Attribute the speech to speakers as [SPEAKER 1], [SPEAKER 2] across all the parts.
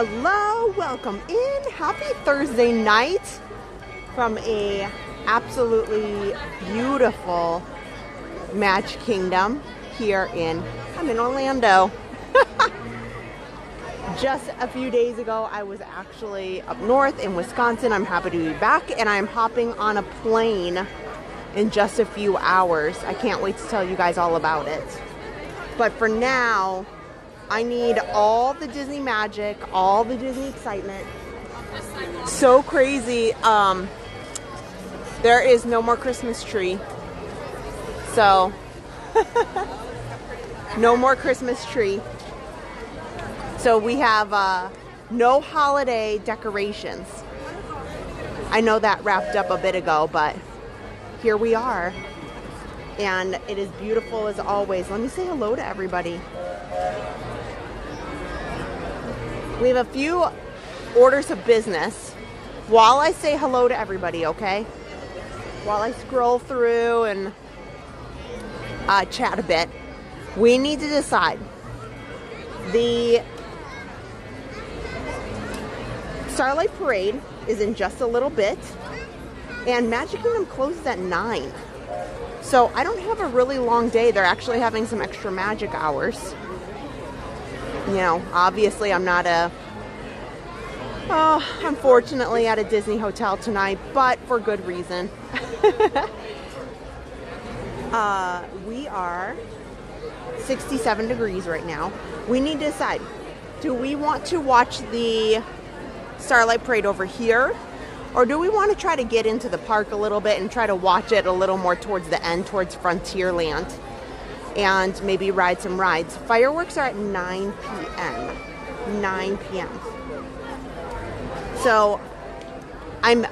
[SPEAKER 1] Hello, welcome in. Happy Thursday night from a absolutely beautiful Magic Kingdom here I'm in Orlando. Just a few days ago, I was actually up north in Wisconsin. I'm happy to be back, and I'm hopping on a plane in just a few hours. I can't wait to tell you guys all about it. But for now, I need all the Disney magic, all the Disney excitement. So crazy. There is no more Christmas tree. So, no more Christmas tree. So we have no holiday decorations. I know that wrapped up a bit ago, but here we are. And it is beautiful as always. Let me say hello to everybody. We have a few orders of business while I say hello to everybody, okay? While I scroll through and chat a bit, we need to decide. The Starlight Parade is in just a little bit, and Magic Kingdom closes at 9. So I don't have a really long day. They're actually having some extra magic hours. You know, obviously I'm not unfortunately at a Disney hotel tonight, but for good reason. We are 67 degrees right now. We need to decide, do we want to watch the Starlight Parade over here, or do we want to try to get into the park a little bit and try to watch it a little more towards the end, towards Frontierland, and maybe ride some rides? Fireworks are at 9 p.m. 9 p.m. So I'm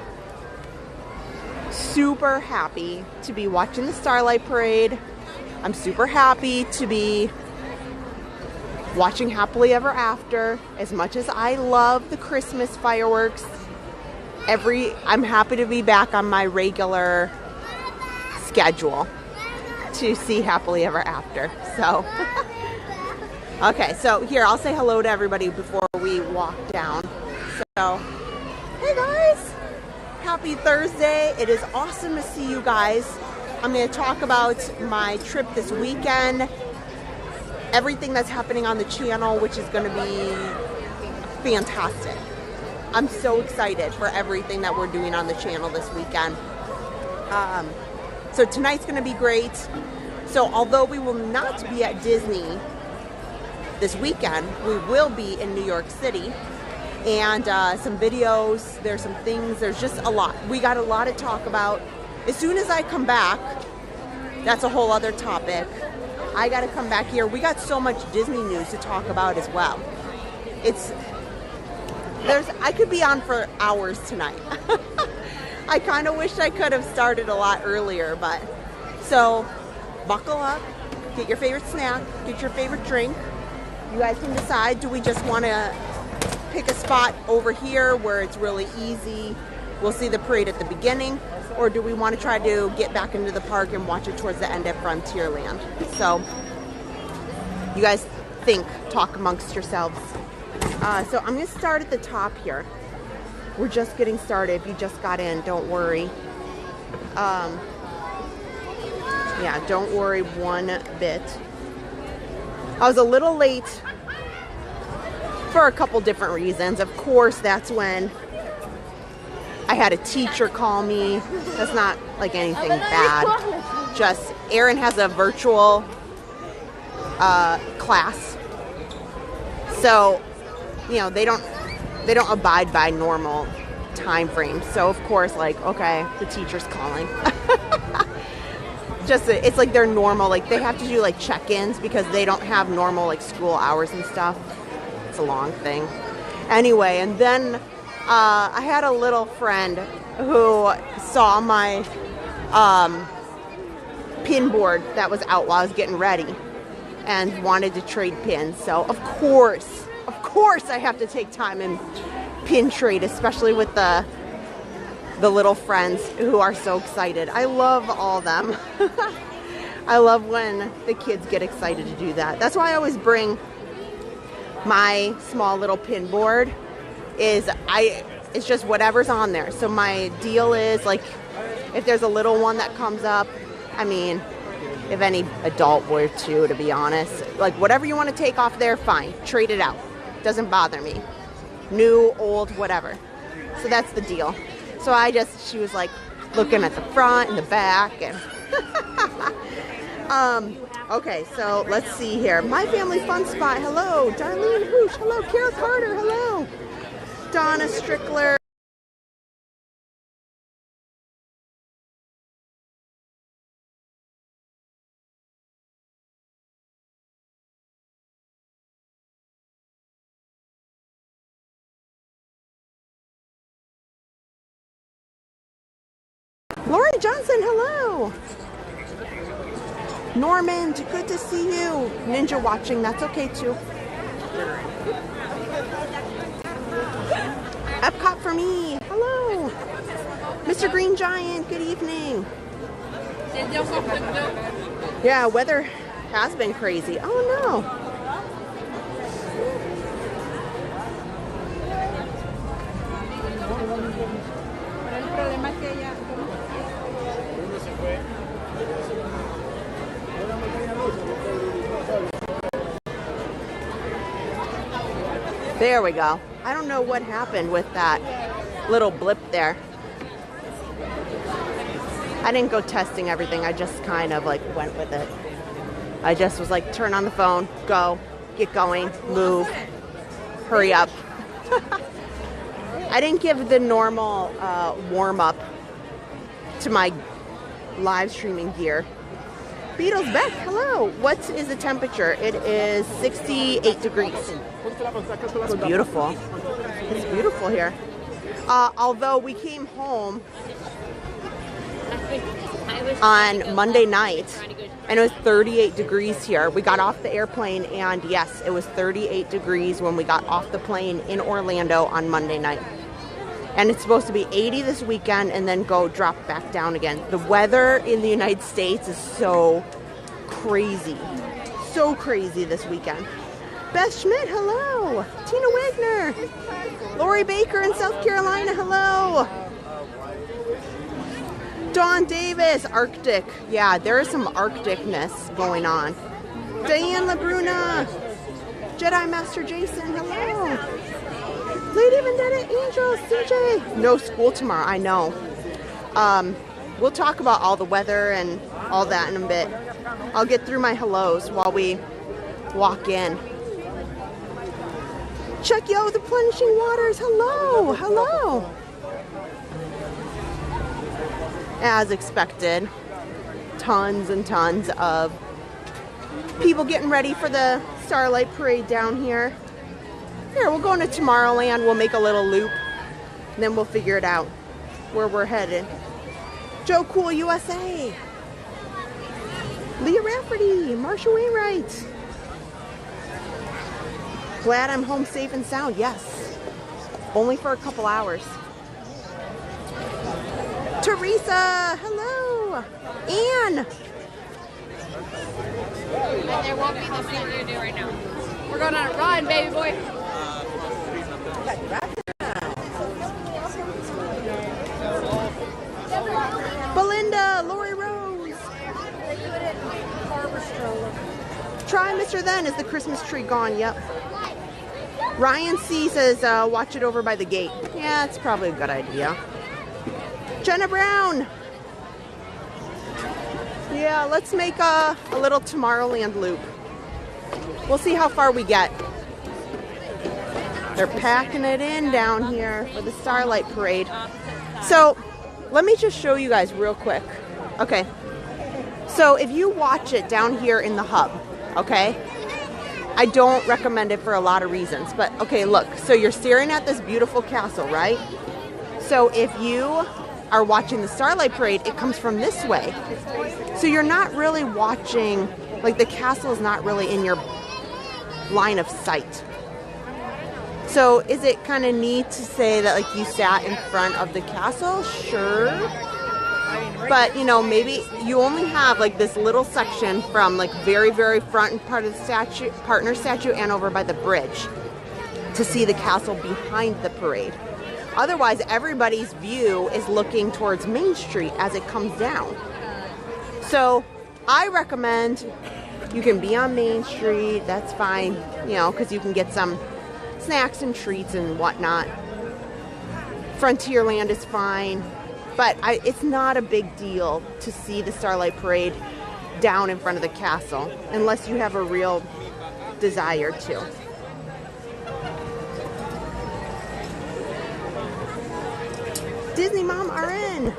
[SPEAKER 1] super happy to be watching the Starlight Parade. I'm super happy to be watching Happily Ever After. As much as I love the Christmas fireworks, I'm happy to be back on my regular schedule to see Happily Ever After. So, okay, so here, I'll say hello to everybody before we walk down. So, hey guys, happy Thursday. It is awesome to see you guys. I'm going to talk about my trip this weekend, everything that's happening on the channel, which is going to be fantastic. I'm so excited for everything that we're doing on the channel this weekend. So tonight's going to be great. So although we will not be at Disney this weekend, we will be in New York City. And some videos, there's some things, there's just a lot. We got a lot to talk about. As soon as I come back, that's a whole other topic. I got to come back here. We got so much Disney news to talk about as well. I could be on for hours tonight. I kind of wish I could have started a lot earlier, but so buckle up, get your favorite snack, get your favorite drink. You guys can decide, do we just want to pick a spot over here where it's really easy, we'll see the parade at the beginning, or do we want to try to get back into the park and watch it towards the end at Frontierland? So you guys talk amongst yourselves. So I'm going to start at the top here. We're just getting started. If you just got in, don't worry. Yeah, don't worry one bit. I was a little late for a couple different reasons. Of course, that's when I had a teacher call me. That's not like anything bad. Just Aaron has a virtual class. So, you know, they don't abide by normal time frames. So of course, like, okay, the teacher's calling. It's like their normal, like they have to do like check-ins because they don't have normal like school hours and stuff. It's a long thing. Anyway, and then I had a little friend who saw my pin board that was out while I was getting ready and wanted to trade pins. So of course I have to take time and pin trade, especially with the little friends who are so excited. I love all them. I love when the kids get excited to do that. That's why I always bring My small little pin board is, it's just whatever's on there. So my deal is, like, if there's a little one that comes up, I mean, if any adult were to be honest, like, whatever you want to take off there, fine, trade it out. Doesn't bother me. New, old, whatever. So that's the deal. So she was like looking at the front and the back and okay, so let's see here. My Family Fun Spot, hello. Darlene Hoosh, hello. Kara Carter, hello. Donna Strickler. Lori Johnson, hello. Norman, good to see you. Ninja watching, that's okay too. Epcot for me, hello. Mr. Green Giant, good evening. Yeah, weather has been crazy. Oh no. There we go. I don't know what happened with that little blip there. I didn't go testing everything. I just kind of like went with it. I just was like, turn on the phone, go, get going, move, hurry up. I didn't give the normal warm up to my live streaming gear. Beatles Beck, hello. What is the temperature? It is 68 degrees. It's beautiful. It's beautiful here. Although we came home on Monday night and it was 38 degrees here. We got off the airplane and yes, it was 38 degrees when we got off the plane in Orlando on Monday night. And it's supposed to be 80 this weekend and then drop back down again. The weather in the United States is so crazy. So crazy this weekend. Beth Schmidt, hello. Tina Wagner. Lori Baker in South Carolina, hello. Dawn Davis, Arctic. Yeah, there is some Arcticness going on. Diane LaBruna. Jedi Master Jason, hello. Lady Vendetta Angel, CJ. No school tomorrow, I know. We'll talk about all the weather and all that in a bit. I'll get through my hellos while we walk in. Chuck Yo, the Plunging Waters, hello, hello. As expected, tons and tons of people getting ready for the Starlight Parade down here. Here, we'll go into Tomorrowland, we'll make a little loop, and then we'll figure it out where we're headed. Joe Cool USA. Leah Rafferty, Marsha Wainwright. Glad I'm home safe and sound, yes. Only for a couple hours. Teresa, hello. Anne.
[SPEAKER 2] But there won't be the thing you do right now. We're going on a run, baby boy.
[SPEAKER 1] Belinda, Lori Rose. Try Mr. Then. Is the Christmas tree gone? Yep. Ryan C says, watch it over by the gate. Yeah, it's probably a good idea. Jenna Brown. Yeah, let's make a little Tomorrowland loop. We'll see how far we get. They're packing it in down here for the Starlight Parade. So, let me just show you guys real quick. Okay. So, if you watch it down here in the hub, okay? I don't recommend it for a lot of reasons. But, okay, look. So, you're staring at this beautiful castle, right? So, if you are watching the Starlight Parade, it comes from this way. So, you're not really watching, like, the castle is not really in your line of sight. So is it kind of neat to say that like you sat in front of the castle? Sure. But, you know, maybe you only have like this little section from like very, very front and part of the statue, partner statue, and over by the bridge to see the castle behind the parade. Otherwise, everybody's view is looking towards Main Street as it comes down. So I recommend you can be on Main Street. That's fine, you know, because you can get some snacks and treats and whatnot. Frontierland is fine, but it's not a big deal to see the Starlight Parade down in front of the castle unless you have a real desire to. Disney Mom RN.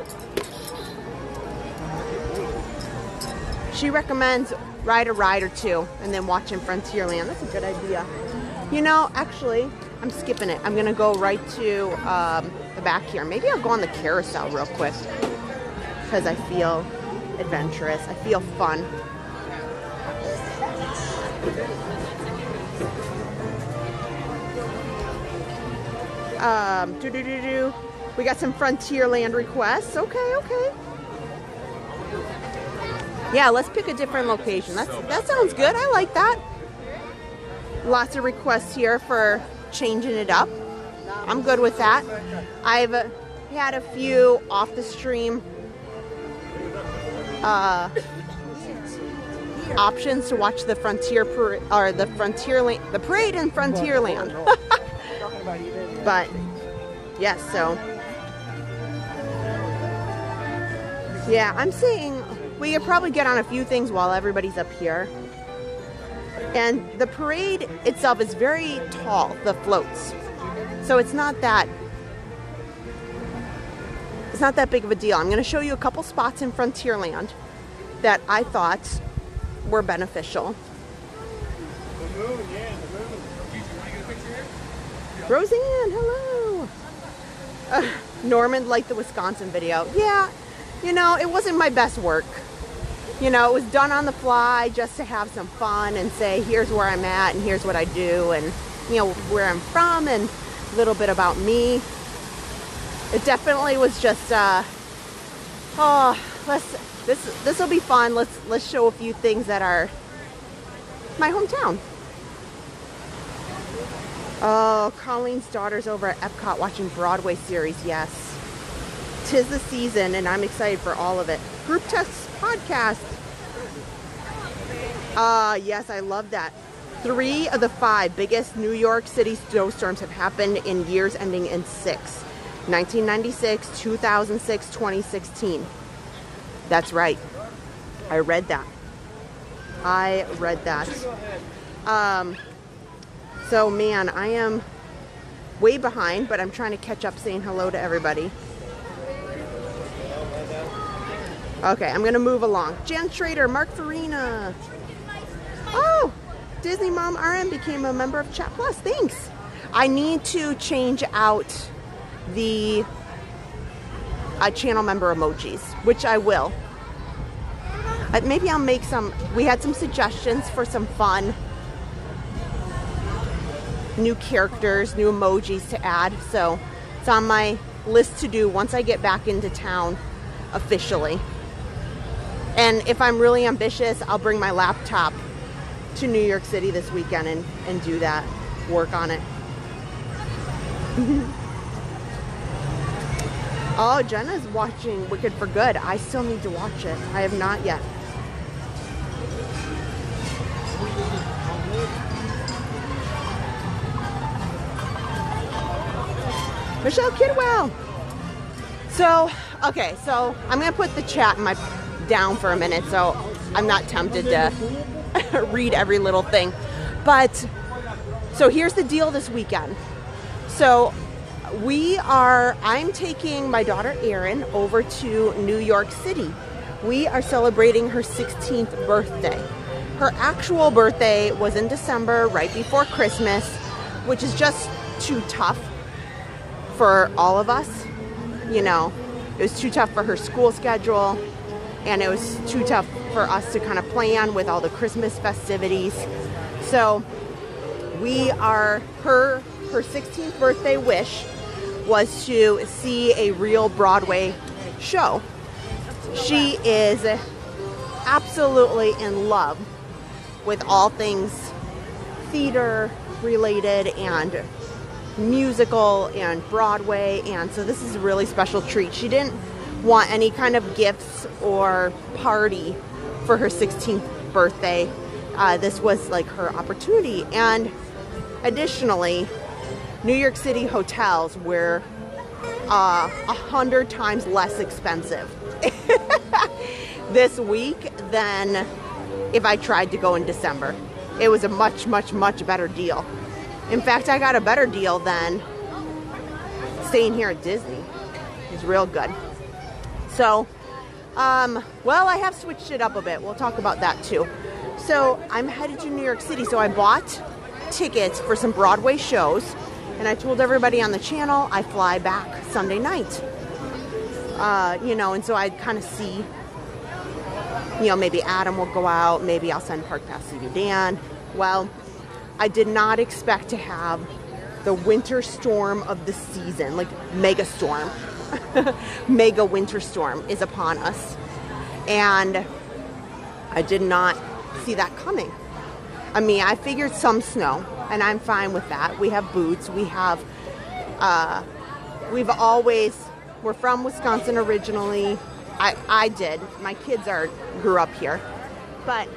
[SPEAKER 1] She recommends ride a ride or two and then watching Frontierland. That's a good idea. You know, actually, I'm skipping it. I'm gonna go right to the back here. Maybe I'll go on the carousel real quick because I feel adventurous. I feel fun. We got some Frontierland requests. Okay. Yeah, let's pick a different location. That sounds good. I like that. Lots of requests here for changing it up. I'm good with that. I've had a few off the stream options to watch the Frontier Parade or the parade in Frontierland. But yes, so yeah, I'm saying we could probably get on a few things while everybody's up here. And the parade itself is very tall, the floats. So it's not that big of a deal. I'm going to show you a couple spots in Frontierland that I thought were beneficial. Roseanne, hello. Norman liked the Wisconsin video. Yeah, you know, it wasn't my best work. You know, it was done on the fly just to have some fun and say, here's where I'm at and here's what I do and, you know, where I'm from and a little bit about me. It definitely was just, this will be fun. Let's show a few things that are my hometown. Oh, Colleen's daughter's over at Epcot watching Broadway series. Yes. 'Tis the season and I'm excited for all of it. Group Text podcast. Yes, I love that. 3 of the 5 biggest New York City snowstorms have happened in years ending in 6. 1996, 2006, 2016. That's right. I read that. So man, I am way behind, but I'm trying to catch up saying hello to everybody. Okay, I'm gonna move along. Jan Schrader, Mark Farina. Oh, Disney Mom RM became a member of Chat Plus. Thanks. I need to change out the channel member emojis, which I will. Maybe I'll make some. We had some suggestions for some fun new characters, new emojis to add. So it's on my list to do once I get back into town officially. And if I'm really ambitious, I'll bring my laptop to New York City this weekend and do that, work on it. Oh, Jenna's watching Wicked for Good. I still need to watch it. I have not yet. Michelle Kidwell. So, okay, so I'm going to put the chat down for a minute so I'm not tempted to read every little thing. But, so here's the deal this weekend. So, I'm taking my daughter Erin over to New York City. We are celebrating her 16th birthday. Her actual birthday was in December, right before Christmas, which is just too tough for all of us. You know, it was too tough for her school schedule, and it was too tough for us to kind of plan with all the Christmas festivities. So her 16th birthday wish was to see a real Broadway show. She is absolutely in love with all things theater related and musical and Broadway, and so this is a really special treat. She didn't want any kind of gifts or party for her 16th birthday. This was like her opportunity. And additionally, New York City hotels were 100 times less expensive this week than if I tried to go in December. It was a much, much, much better deal. In fact, I got a better deal than staying here at Disney. It was real good. So, well, I have switched it up a bit. We'll talk about that too. So I'm headed to New York City. So I bought tickets for some Broadway shows, and I told everybody on the channel I fly back Sunday night. You know, and so I'd kind of see, you know, maybe Adam will go out, maybe I'll send Park Pass to Dan. Well, I did not expect to have the winter storm of the season, like mega storm. Mega winter storm is upon us. And I did not see that coming. I mean, I figured some snow, and I'm fine with that. We have boots. We have, we're from Wisconsin originally. I did. My kids grew up here. But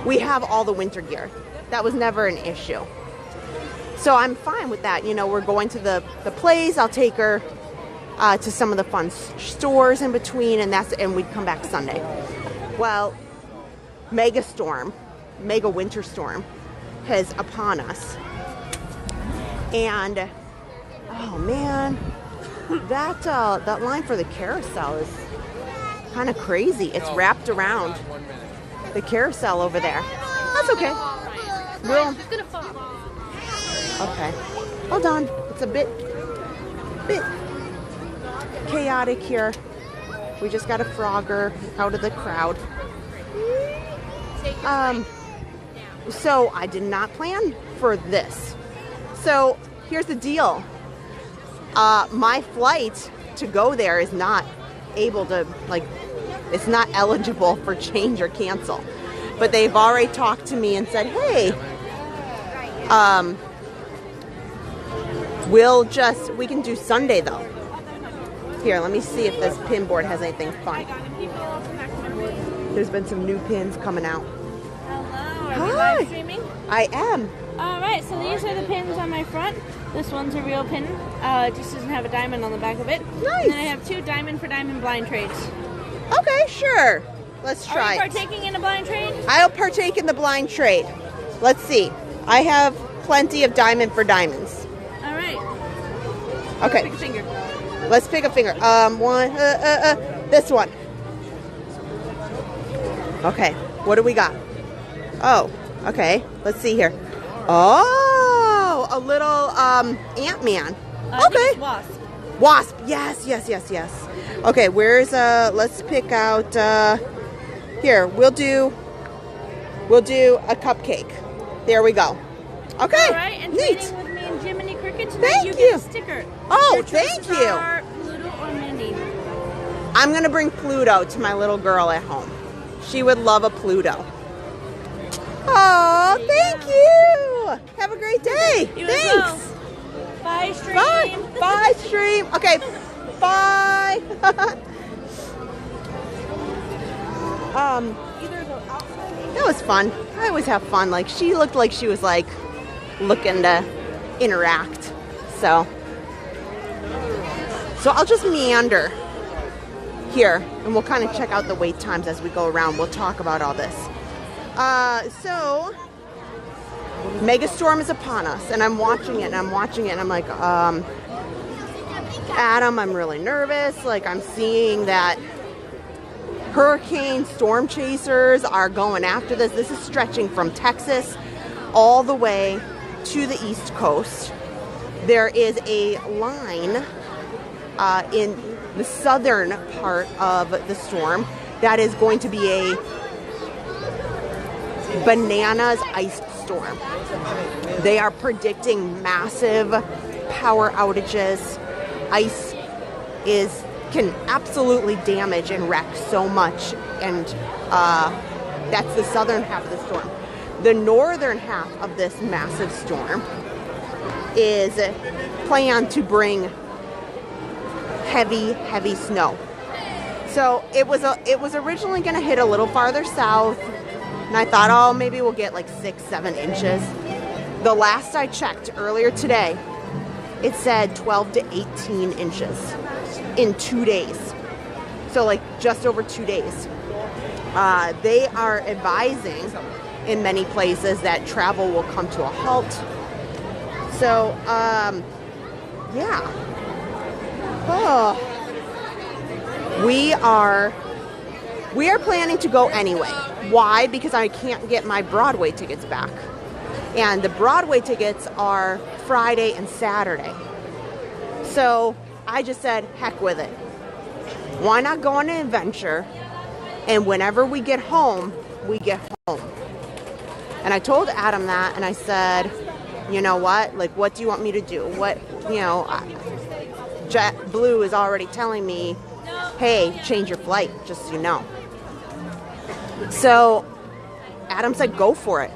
[SPEAKER 1] we have all the winter gear. That was never an issue. So I'm fine with that. You know, we're going to the plays. I'll take her to some of the fun stores in between, and we'd come back Sunday. Well, mega winter storm is upon us. And, oh man, that line for the carousel is kind of crazy. It's wrapped around the carousel over there. That's okay. Okay. Hold on. It's a bit chaotic here. We just got a Frogger out of the crowd. So I did not plan for this. So here's the deal. My flight to go there is not able to, like, it's not eligible for change or cancel. But they've already talked to me and said, hey, we can do Sunday though. Here, let me see if this pin board has anything fun. There's been some new pins coming out.
[SPEAKER 3] Hello, are you live streaming?
[SPEAKER 1] I am.
[SPEAKER 3] Alright, so these are the pins on my front. This one's a real pin. It just doesn't have a diamond on the back of it.
[SPEAKER 1] Nice.
[SPEAKER 3] And then I have 2 diamond for diamond blind trades.
[SPEAKER 1] Okay, sure. Let's try.
[SPEAKER 3] Are you partaking in a blind trade?
[SPEAKER 1] I'll partake in the blind trade. Let's see. I have plenty of diamond for diamonds.
[SPEAKER 3] Alright.
[SPEAKER 1] Okay.
[SPEAKER 3] Pick a finger.
[SPEAKER 1] Let's pick a finger. This one. Okay. What do we got? Oh, okay. Let's see here. Oh, a little Ant-Man. Okay.
[SPEAKER 3] Wasp.
[SPEAKER 1] Wasp. Yes. Okay, let's pick out, here, we'll do a cupcake. There we go. Okay.
[SPEAKER 3] All right, and
[SPEAKER 1] neat.
[SPEAKER 3] trading with me and Jiminy Cricket tonight,
[SPEAKER 1] Thank
[SPEAKER 3] you
[SPEAKER 1] you.
[SPEAKER 3] get a sticker.
[SPEAKER 1] Oh,
[SPEAKER 3] Your
[SPEAKER 1] thank
[SPEAKER 3] choices
[SPEAKER 1] you.
[SPEAKER 3] are Pluto or Minnie.
[SPEAKER 1] I'm going to bring Pluto to my little girl at home. She would love a Pluto. Oh, thank you. Have a great day.
[SPEAKER 3] You
[SPEAKER 1] Thanks.
[SPEAKER 3] as well. Bye, stream.
[SPEAKER 1] Bye. Bye, stream. Okay. Bye. That was fun. I always have fun. Like, she looked like she was like looking to interact. So I'll just meander here, and we'll kind of check out the wait times as we go around. We'll talk about all this. So Megastorm is upon us, and I'm watching it, and I'm like, Adam, I'm really nervous. Like, I'm seeing that hurricane storm chasers are going after this. This is stretching from Texas all the way to the East Coast. There is a line in the southern part of the storm that is going to be a bananas ice storm. They are predicting massive power outages. Ice is can absolutely damage and wreck so much, and that's the southern half of the storm. The northern half of this massive storm is planned to bring heavy snow. So it was originally going to hit a little farther south, and I thought, oh, maybe we'll get like 6-7 inches. The last I checked earlier today, it said 12 to 18 inches in 2 days. So like just over 2 days. They are advising in many places that travel will come to a halt. So, yeah. Oh. We are planning to go anyway. Why? Because I can't get my Broadway tickets back. And the Broadway tickets are Friday and Saturday. So I just said, heck with it. Why not go on an adventure? And whenever we get home, we get home. And I told Adam that, and I said, you know what? Like, what do you want me to do? What, JetBlue is already telling me, hey, change your flight, just so you know. So Adam said, go for it.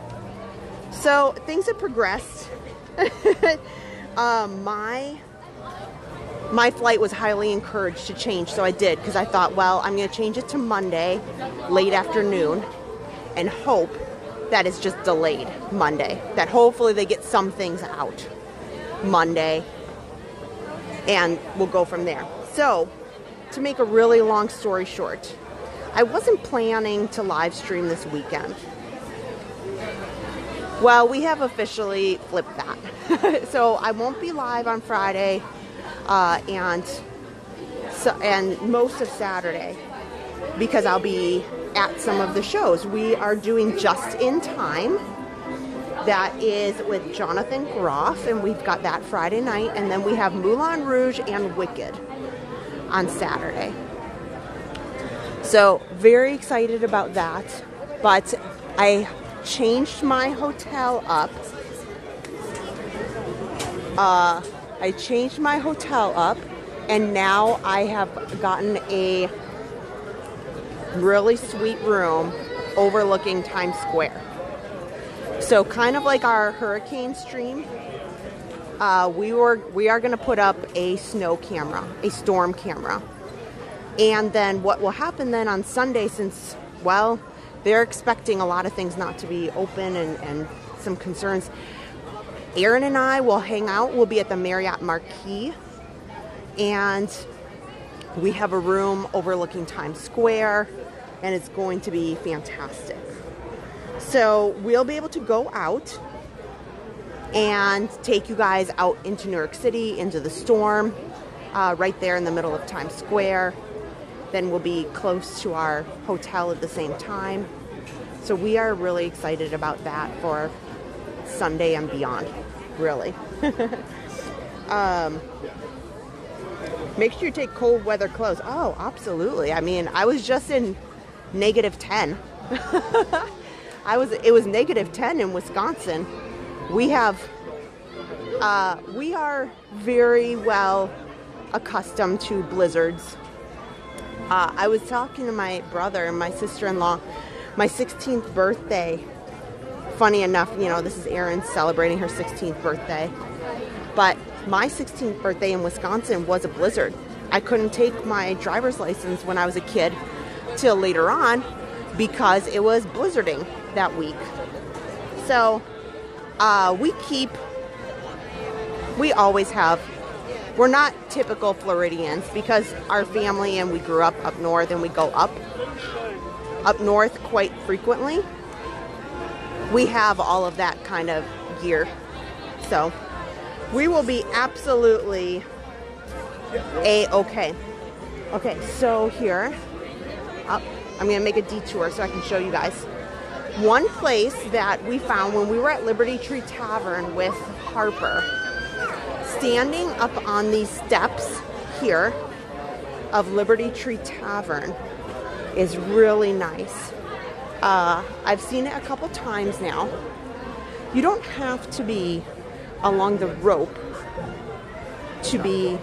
[SPEAKER 1] So things have progressed. My flight was highly encouraged to change, so I did, because I thought, well, I'm going to change it to Monday, late afternoon, and hope that it's just delayed Monday. That hopefully they get some things out Monday, and we'll go from there. So, to make a really long story short, I wasn't planning to live stream this weekend. Well, we have officially flipped that. So I won't be live on Friday and most of Saturday, because I'll be at some of the shows. We are doing Just in Time. That is with Jonathan Groff, and we've got that Friday night. And then we have Moulin Rouge and Wicked on Saturday. So very excited about that. But I changed my hotel up. And now I have gotten a really sweet room overlooking Times Square. So kind of like our hurricane stream, we are going to put up a snow camera, a storm camera. And then what will happen then on Sunday, since, well, they're expecting a lot of things not to be open and some concerns, Aaron and I will hang out. We'll be at the Marriott Marquis, and we have a room overlooking Times Square, and it's going to be fantastic. So we'll be able to go out and take you guys out into New York City, into the storm, right there in the middle of Times Square. Then we'll be close to our hotel at the same time. So we are really excited about that for Sunday and beyond, really. Make sure you take cold weather clothes. Oh, absolutely. I mean, I was just in -10. It was -10 in Wisconsin. We are very well accustomed to blizzards. I was talking to my brother and my sister-in-law, my 16th birthday. Funny enough, this is Erin celebrating her 16th birthday. But my 16th birthday in Wisconsin was a blizzard. I couldn't take my driver's license when I was a kid till later on because it was blizzarding that week. So we always have. We're not typical Floridians because our family and we grew up north, and we go up north quite frequently. We have all of that kind of gear. So we will be absolutely A-okay. Okay, so here, I'm going to make a detour so I can show you guys. One place that we found when we were at Liberty Tree Tavern with Harper, standing up on these steps here of Liberty Tree Tavern is really nice. I've seen it a couple times now. You don't have to be along the rope to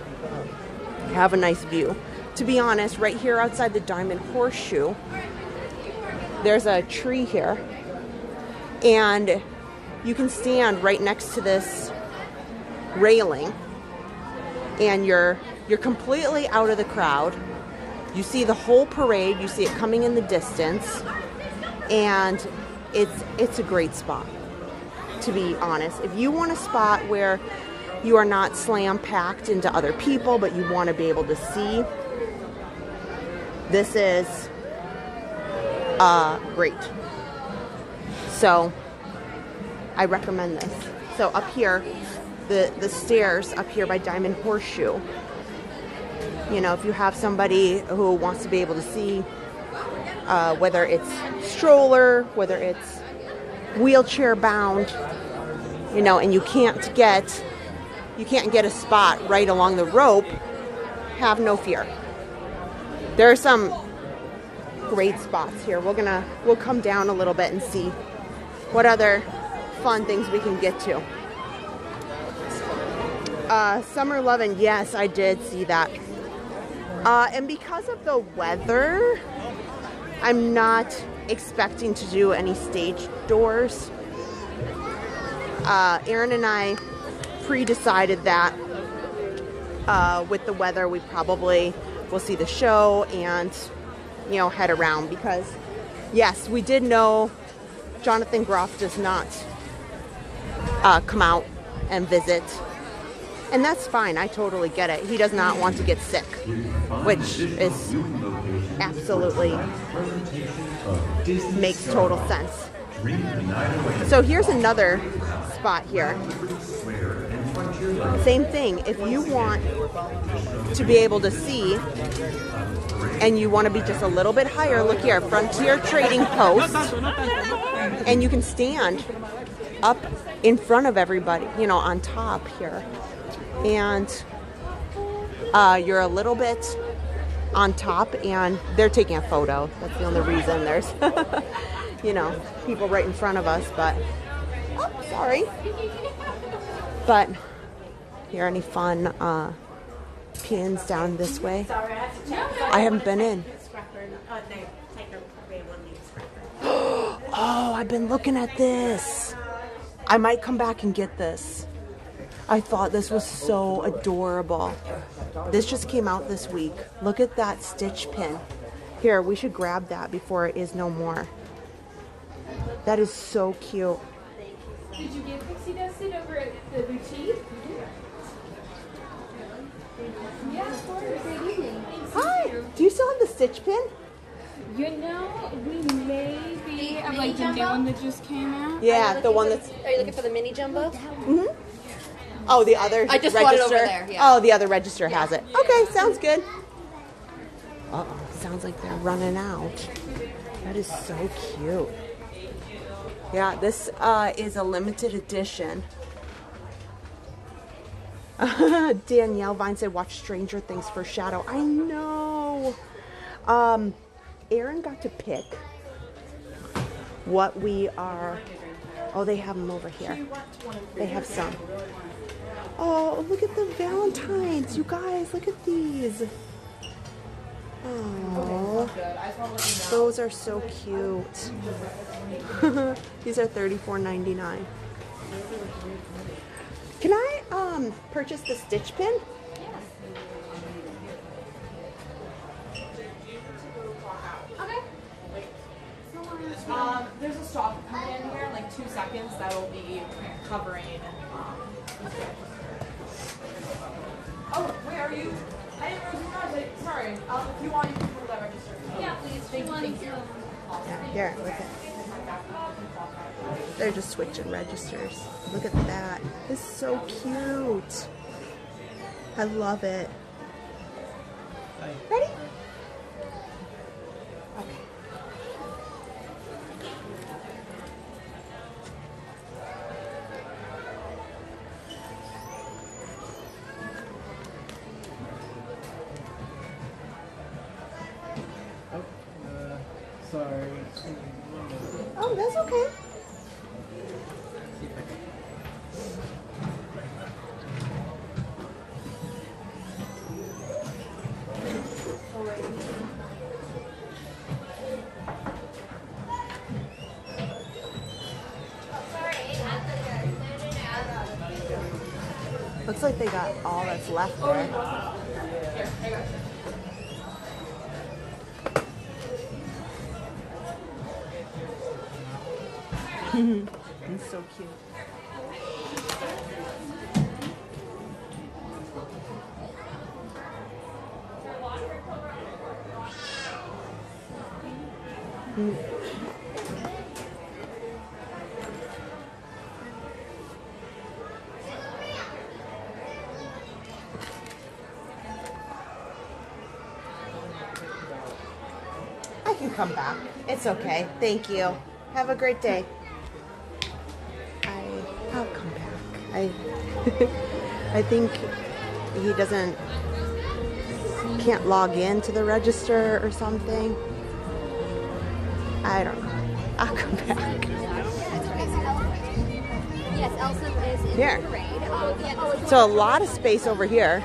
[SPEAKER 1] have a nice view. to be honest, right here outside the Diamond Horseshoe, there's a tree here, and you can stand right next to this railing, and you're completely out of the crowd. You see the whole parade, you see it coming in the distance, and it's a great spot, to be honest. If you want a spot where you are not slam packed into other people, but you want to be able to see, this is great. So I recommend this. So up here, the stairs up here by Diamond Horseshoe, you know, if you have somebody who wants to be able to see, whether it's stroller, whether it's wheelchair bound, you know, and you can't get a spot right along the rope, have no fear. There are some great spots here. We'll come down a little bit and see what other fun things we can get to. Summer Lovin', yes, I did see that. And because of the weather, I'm not expecting to do any stage doors. Aaron and I pre-decided that with the weather, we probably will see the show and, you know, head around, because yes, we did know Jonathan Groff does not come out and visit, and that's fine. I totally get it. He does not want to get sick, which is absolutely makes total sense. So here's another spot here. Same thing. If you want to be able to see and you want to be just a little bit higher, look here, Frontier Trading Post, and you can stand up in front of everybody, you know, on top here, and you're a little bit on top, and they're taking a photo. That's the only reason there's you know, people right in front of us. But oh, sorry. But here, any fun pins down this way? I haven't been in. Oh, I've been looking at this. I might come back and get this. I thought this was so adorable. This just came out this week. Look at that Stitch pin. Here, we should grab that before it is no more. That is so cute.
[SPEAKER 2] Did you get Pixie Dusted over at the boutique? Yeah, of course. Good evening.
[SPEAKER 1] Hi. Do you still have the Stitch pin?
[SPEAKER 2] You know, we may be of like the new one that just came out.
[SPEAKER 1] Yeah, the one that's.
[SPEAKER 4] Are you looking for the mini jumbo?
[SPEAKER 1] Mm-hmm. Oh, the other
[SPEAKER 4] I just
[SPEAKER 1] register.
[SPEAKER 4] bought it over there, yeah.
[SPEAKER 1] Oh, the other register has it. Okay, sounds good. Uh-oh, sounds like they're running out. That is so cute. Yeah, this is a limited edition. Danielle Vine said, watch Stranger Things for Shadow. I know. Aaron got to pick what we are. Oh, they have them over here. They have some. Oh, look at the Valentines. You guys, look at these. Oh, those are so cute. These are $34.99. Can I purchase the Stitch pin?
[SPEAKER 2] Okay.
[SPEAKER 5] There's a stop coming in here in like 2 seconds that will be covering. Oh, where are you? I didn't realize it. Sorry. If you want, you can pull that register.
[SPEAKER 2] Yeah, please. Thank you.
[SPEAKER 1] Yeah, here, look at. They're just switching registers. Look at that. It's so cute. I love it. Ready? Okay.
[SPEAKER 6] Sorry.
[SPEAKER 1] Oh, that's okay. Looks like they got all that's left there. It's so cute. I can come back. It's okay. Thank you. Have a great day. I'll come back. I think he can't log in to the register or something. I don't know. I'll come back.
[SPEAKER 2] Yes, Elsa is in
[SPEAKER 1] Here.
[SPEAKER 2] the parade.
[SPEAKER 1] So a lot of space over here.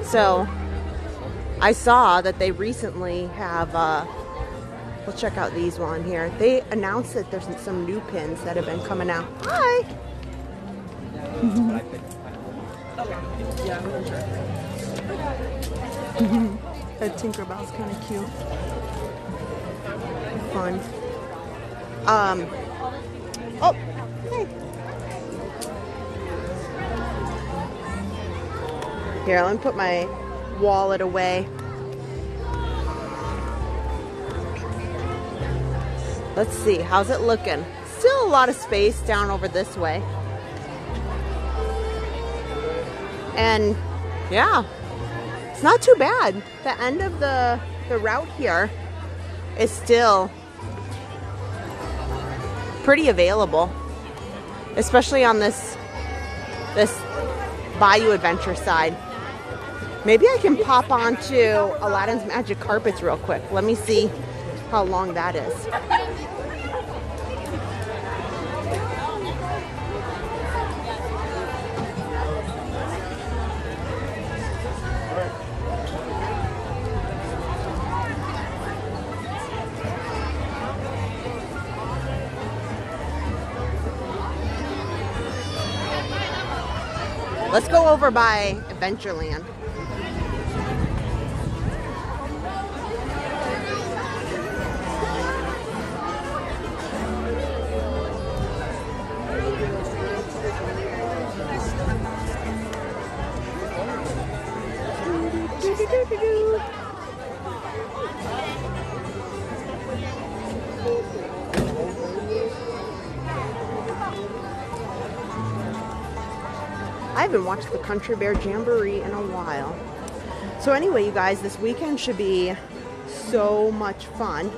[SPEAKER 1] So I saw that they recently have, we'll check out these one here. They announced that there's some new pins that have been coming out. Hi! That Tinkerbell's kind of cute. Fun. Oh, hey. Here, let me put my wallet away. Let's see, how's it looking? Still a lot of space down over this way. And yeah, it's not too bad. The end of the route here is still pretty available, especially on this Bayou Adventure side. Maybe I can pop onto Aladdin's Magic Carpets real quick. Let me see how long that is. Let's go over by Adventureland. I haven't watched the Country Bear Jamboree in a while. So anyway, you guys, this weekend should be so much fun.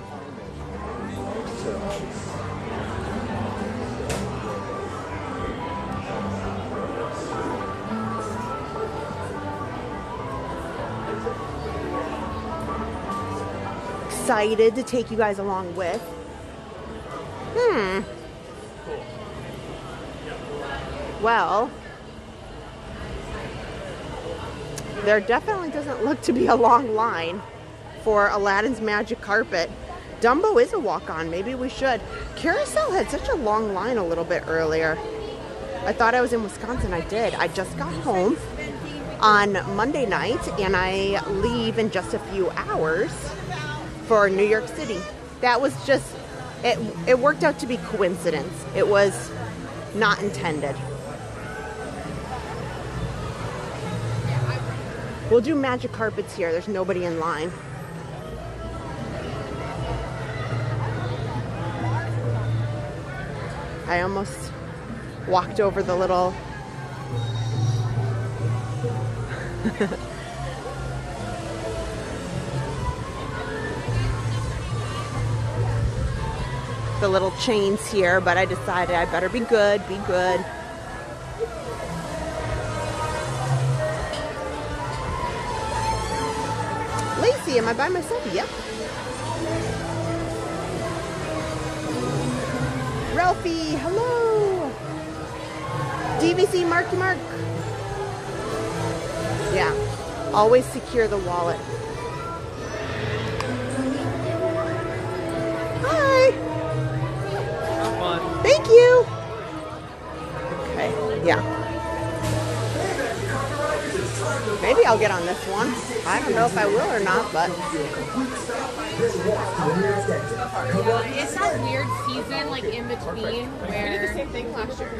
[SPEAKER 1] Excited to take you guys along with. Well, there definitely doesn't look to be a long line for Aladdin's Magic Carpet. Dumbo is a walk-on. Maybe we should. Carousel had such a long line a little bit earlier. I thought I was in Wisconsin. I did. I just got home on Monday night, and I leave in just a few hours for New York City. That was just, it worked out to be coincidence. It was not intended. We'll do Magic Carpets here. There's nobody in line. I almost walked over the little the little chains here, but I decided I better be good, be good. Lacey, am I by myself? Yep. Ralphie, hello. DVC Marky Mark. Yeah, always secure the wallet. Thank you. Okay, yeah. Maybe I'll get on this one. I don't know if I will or not, but.
[SPEAKER 2] It's that weird season, like in between, where
[SPEAKER 1] Same thing last year.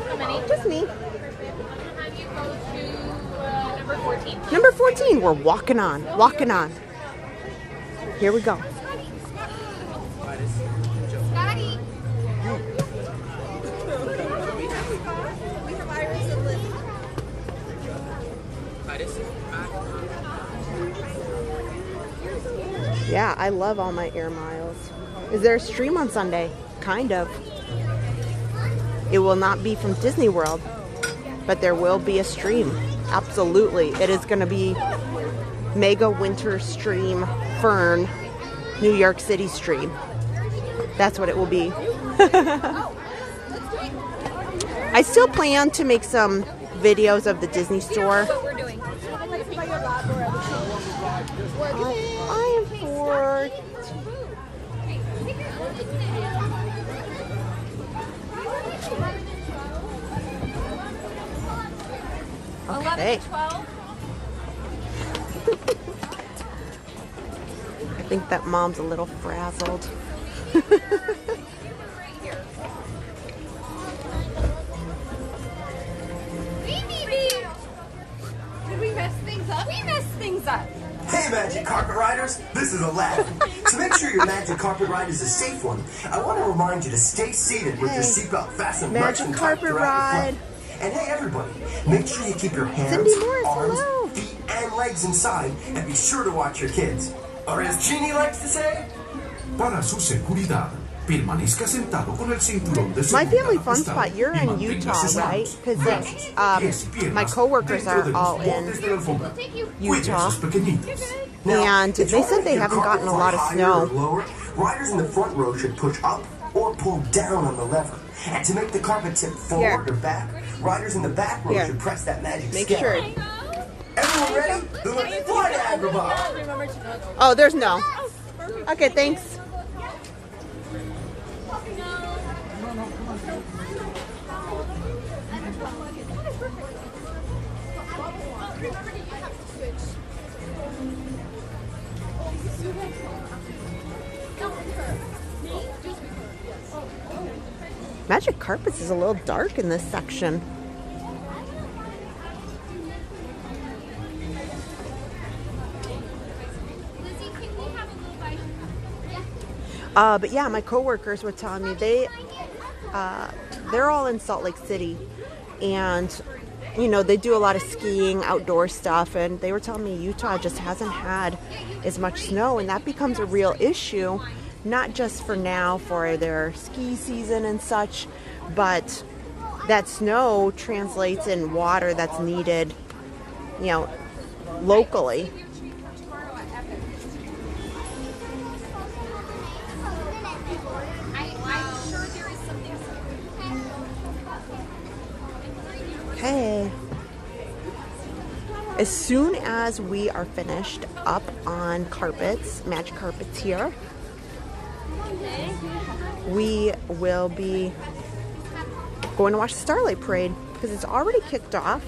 [SPEAKER 2] how many?
[SPEAKER 1] Just me.
[SPEAKER 2] Have you go to number 14?
[SPEAKER 1] Number 14. We're walking on. Walking on. Here we go.
[SPEAKER 2] Scotty.
[SPEAKER 1] Yeah, I love all my air miles. Is there a stream on Sunday? Kind of. It will not be from Disney World, but there will be a stream. Absolutely. It is going to be Mega Winter Stream Fern New York City stream. That's what it will be. I still plan to make some videos of the Disney store.
[SPEAKER 2] We're doing.
[SPEAKER 1] I am for... Okay.
[SPEAKER 2] 12.
[SPEAKER 1] I think that mom's a little frazzled.
[SPEAKER 2] Did we mess things up? We messed things up.
[SPEAKER 4] Hey Magic Carpet Riders, this is Aladdin. To make sure your Magic Carpet Ride is a safe one, I want to remind you to stay seated with your seatbelt fastened.
[SPEAKER 1] Magic Carpet Ride.
[SPEAKER 4] And hey everybody, make sure you keep your hands, arms, feet, and legs inside, and be sure to watch your kids. Or as Jeannie likes to say,
[SPEAKER 7] para su seguridad, permanezca sentado con el cinturón de
[SPEAKER 1] My
[SPEAKER 7] seguridad
[SPEAKER 1] family fun
[SPEAKER 7] ajustado
[SPEAKER 1] spot, you're
[SPEAKER 7] y
[SPEAKER 1] in
[SPEAKER 7] mantenga
[SPEAKER 1] Utah,
[SPEAKER 7] sus
[SPEAKER 1] right?
[SPEAKER 7] manos,
[SPEAKER 1] Because
[SPEAKER 7] brazos, pies y piernas
[SPEAKER 1] my coworkers
[SPEAKER 7] dentro de
[SPEAKER 1] are
[SPEAKER 7] los
[SPEAKER 1] all in
[SPEAKER 7] bordes de la alfombra. Cuide a
[SPEAKER 1] Utah.
[SPEAKER 7] sus pequeñitos.
[SPEAKER 1] And
[SPEAKER 4] if
[SPEAKER 1] they
[SPEAKER 4] you
[SPEAKER 1] said
[SPEAKER 4] wanna
[SPEAKER 1] they
[SPEAKER 4] make your
[SPEAKER 1] haven't
[SPEAKER 4] carpet
[SPEAKER 1] gotten a
[SPEAKER 4] fly
[SPEAKER 1] lot of
[SPEAKER 4] higher
[SPEAKER 1] snow.
[SPEAKER 4] or lower, riders in the front row should push up or pull down on the lever. And to make the carpet tip forward or back, riders in the back row should press that magic
[SPEAKER 1] Make
[SPEAKER 4] scale.
[SPEAKER 1] sure.
[SPEAKER 4] Everyone ready? Then let's fly to Agrabah.
[SPEAKER 1] Oh, there's no. Okay, thanks. Magic Carpets is a little dark in this section. But yeah, my coworkers were telling me they're all in Salt Lake City, and you know, they do a lot of skiing, outdoor stuff, and they were telling me Utah just hasn't had as much snow, and that becomes a real issue, not just for now for their ski season and such, but that snow translates in water that's needed, you know, locally. Okay. As soon as we are finished up on carpets, Magic Carpets here, we will be going to watch the Starlight Parade because it's already kicked off.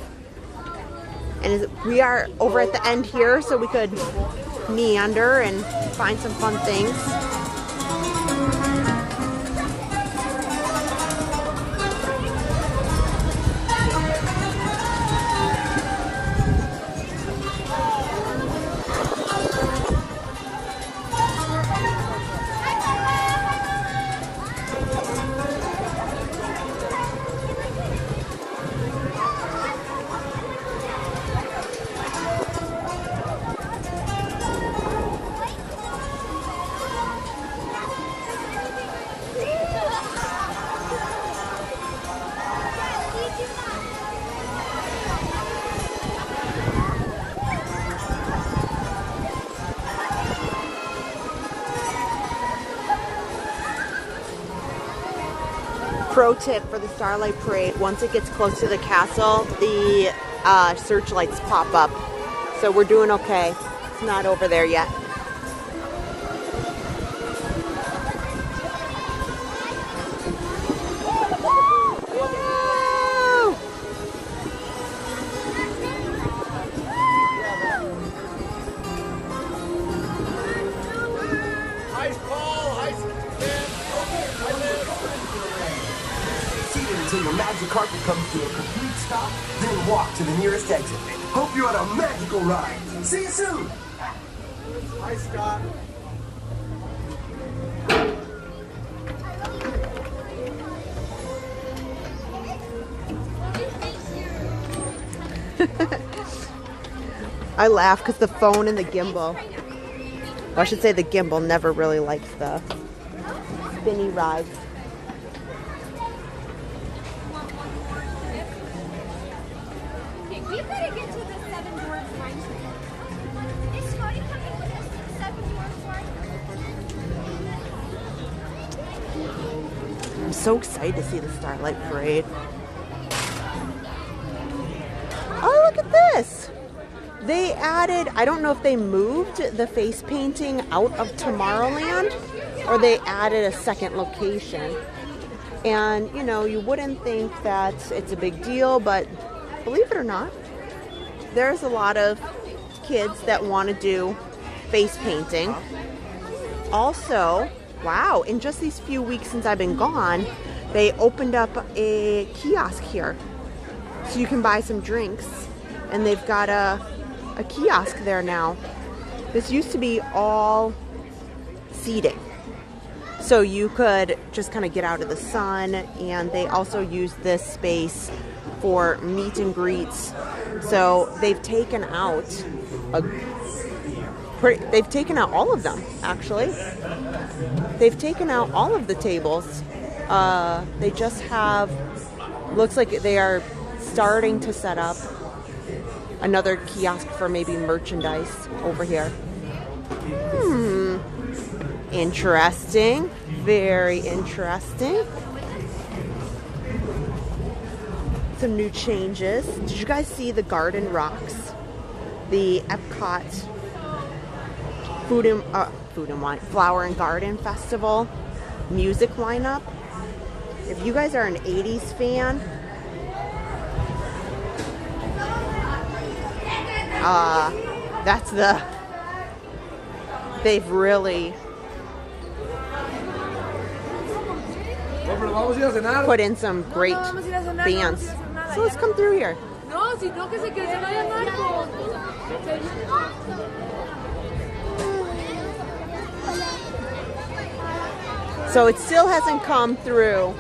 [SPEAKER 1] And we are over at the end here, so we could meander and find some fun things. Pro tip for the Starlight Parade, once it gets close to the castle, the searchlights pop up. So we're doing okay. It's not over there yet.
[SPEAKER 4] the carpet comes to a complete stop, then walk to the nearest exit. Hope you had a magical ride. See you soon.
[SPEAKER 6] Hi, Scott.
[SPEAKER 1] I laugh because the phone and the gimbal, well, I should say the gimbal never really liked the spinny rides.
[SPEAKER 2] Okay, we gotta get to the Seven Dwarfs Wine Train. Is Scotty coming with us to the Seven Dwarfs Wine?
[SPEAKER 1] I'm so excited to see the Starlight Parade. Oh, look at this! They added, I don't know if they moved the face painting out of Tomorrowland or they added a second location. And, you know, you wouldn't think that it's a big deal, but believe it or not, there's a lot of kids that want to do face painting. Also, wow, in just these few weeks since I've been gone, they opened up a kiosk here. So you can buy some drinks, and they've got a kiosk there now. This used to be all seating. So you could just kind of get out of the sun, and they also use this space for meet and greets. So they've taken out they've taken out all of them, actually. They've taken out all of the tables. They just have, looks like they are starting to set up another kiosk for maybe merchandise over here. Interesting. Very interesting. Some new changes. Did you guys see the Garden Rocks? The Epcot Flower and Garden Festival music lineup. If you guys are an 80s fan, that's they've really put in some great bands. So let's come through here. So it still hasn't come through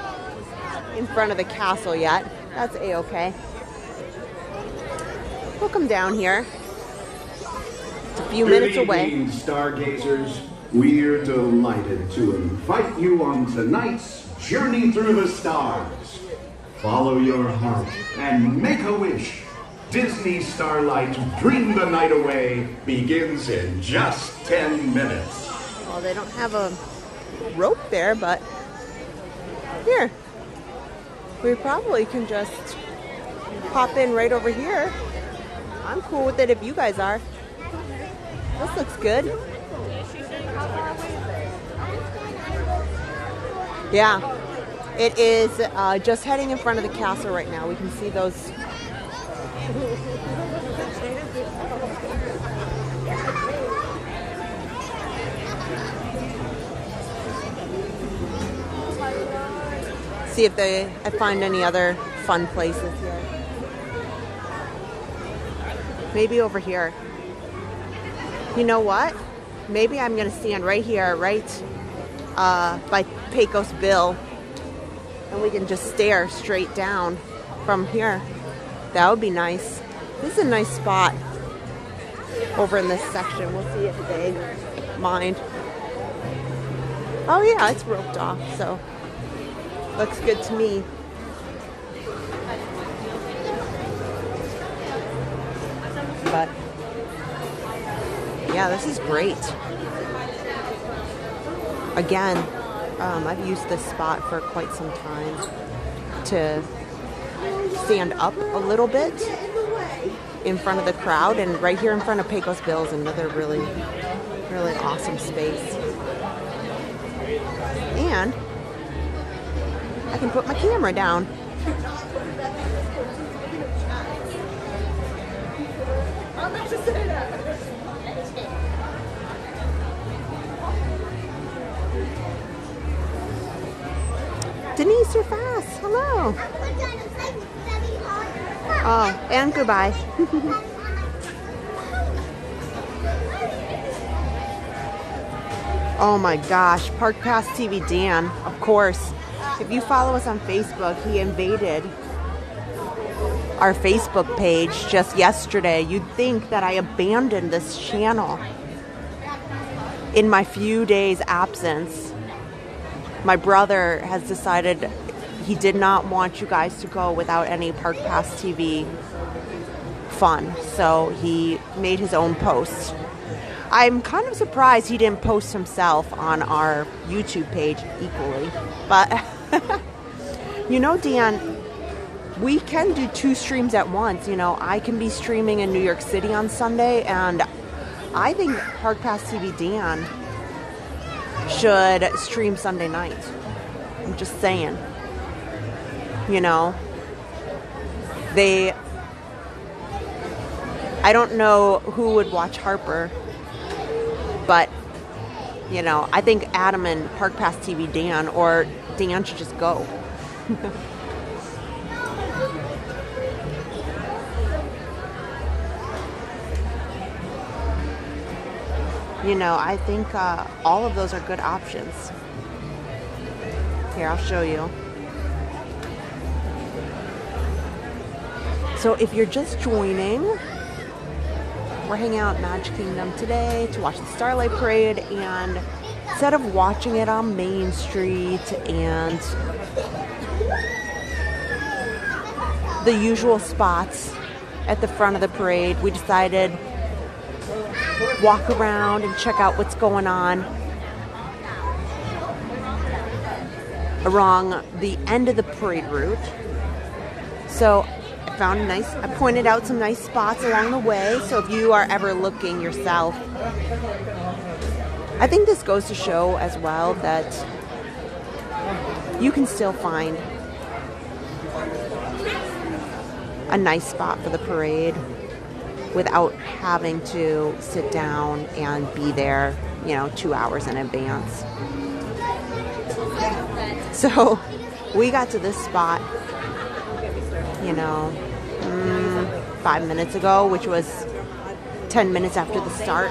[SPEAKER 1] in front of the castle yet. That's a-okay. We'll come down here. It's a few minutes away.
[SPEAKER 8] Good evening, stargazers. We're delighted to invite you on tonight's journey through the stars. Follow your heart and make a wish. Disney Starlight Dream the Night Away begins in just 10 minutes.
[SPEAKER 1] Well, they don't have a rope there, but here. We probably can just pop in right over here. I'm cool with it if you guys are. This looks good. Yeah, it is just heading in front of the castle right now. We can see those. See if I find any other fun places here. Maybe over here. You know what? Maybe I'm going to stand right here, right by Pecos Bill, and we can just stare straight down from here. That would be nice. This is a nice spot over in this section. We'll see if they mind. Oh yeah, it's roped off, so looks good to me. But yeah, this is great. Again, I've used this spot for quite some time to stand up a little bit in front of the crowd, and right here in front of Pecos Bill is another really, really awesome space. And I can put my camera down. Denise, you're fast. Hello. Oh, and goodbye. Oh my gosh, Park Pass TV Dan, of course. If you follow us on Facebook, he invaded our Facebook page just yesterday. You'd think that I abandoned this channel in my few days' absence. My brother has decided he did not want you guys to go without any Park Pass TV fun, so he made his own post. I'm kind of surprised he didn't post himself on our YouTube page equally, but you know, Dan, we can do 2 streams at once. You know, I can be streaming in New York City on Sunday, and I think Park Pass TV Dan should stream Sunday night. I'm just saying. You know, I don't know who would watch Harper, but, you know, I think Adam and Park Pass TV Dan, or Dan should just go. You know, I think all of those are good options. Here, I'll show you. So if you're just joining, we're hanging out at Magic Kingdom today to watch the Starlight Parade, and instead of watching it on Main Street and the usual spots at the front of the parade, we decided walk around and check out what's going on along the end of the parade route. So I pointed out some nice spots along the way, so if you are ever looking yourself, I think this goes to show as well that you can still find a nice spot for the parade without having to sit down and be there, you know, 2 hours in advance. So we got to this spot, you know, 5 minutes ago, which was 10 minutes after the start.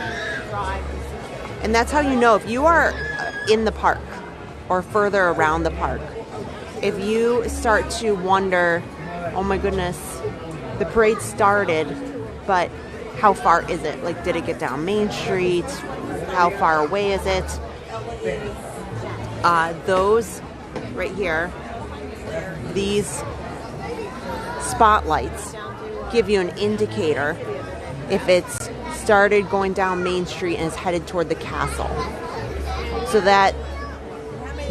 [SPEAKER 1] And that's how you know if you are in the park or further around the park. If you start to wonder, oh my goodness, the parade started, but how far is it? Like, did it get down Main Street? How far away is it? Those right here, these spotlights give you an indicator if it's started going down Main Street and is headed toward the castle, so that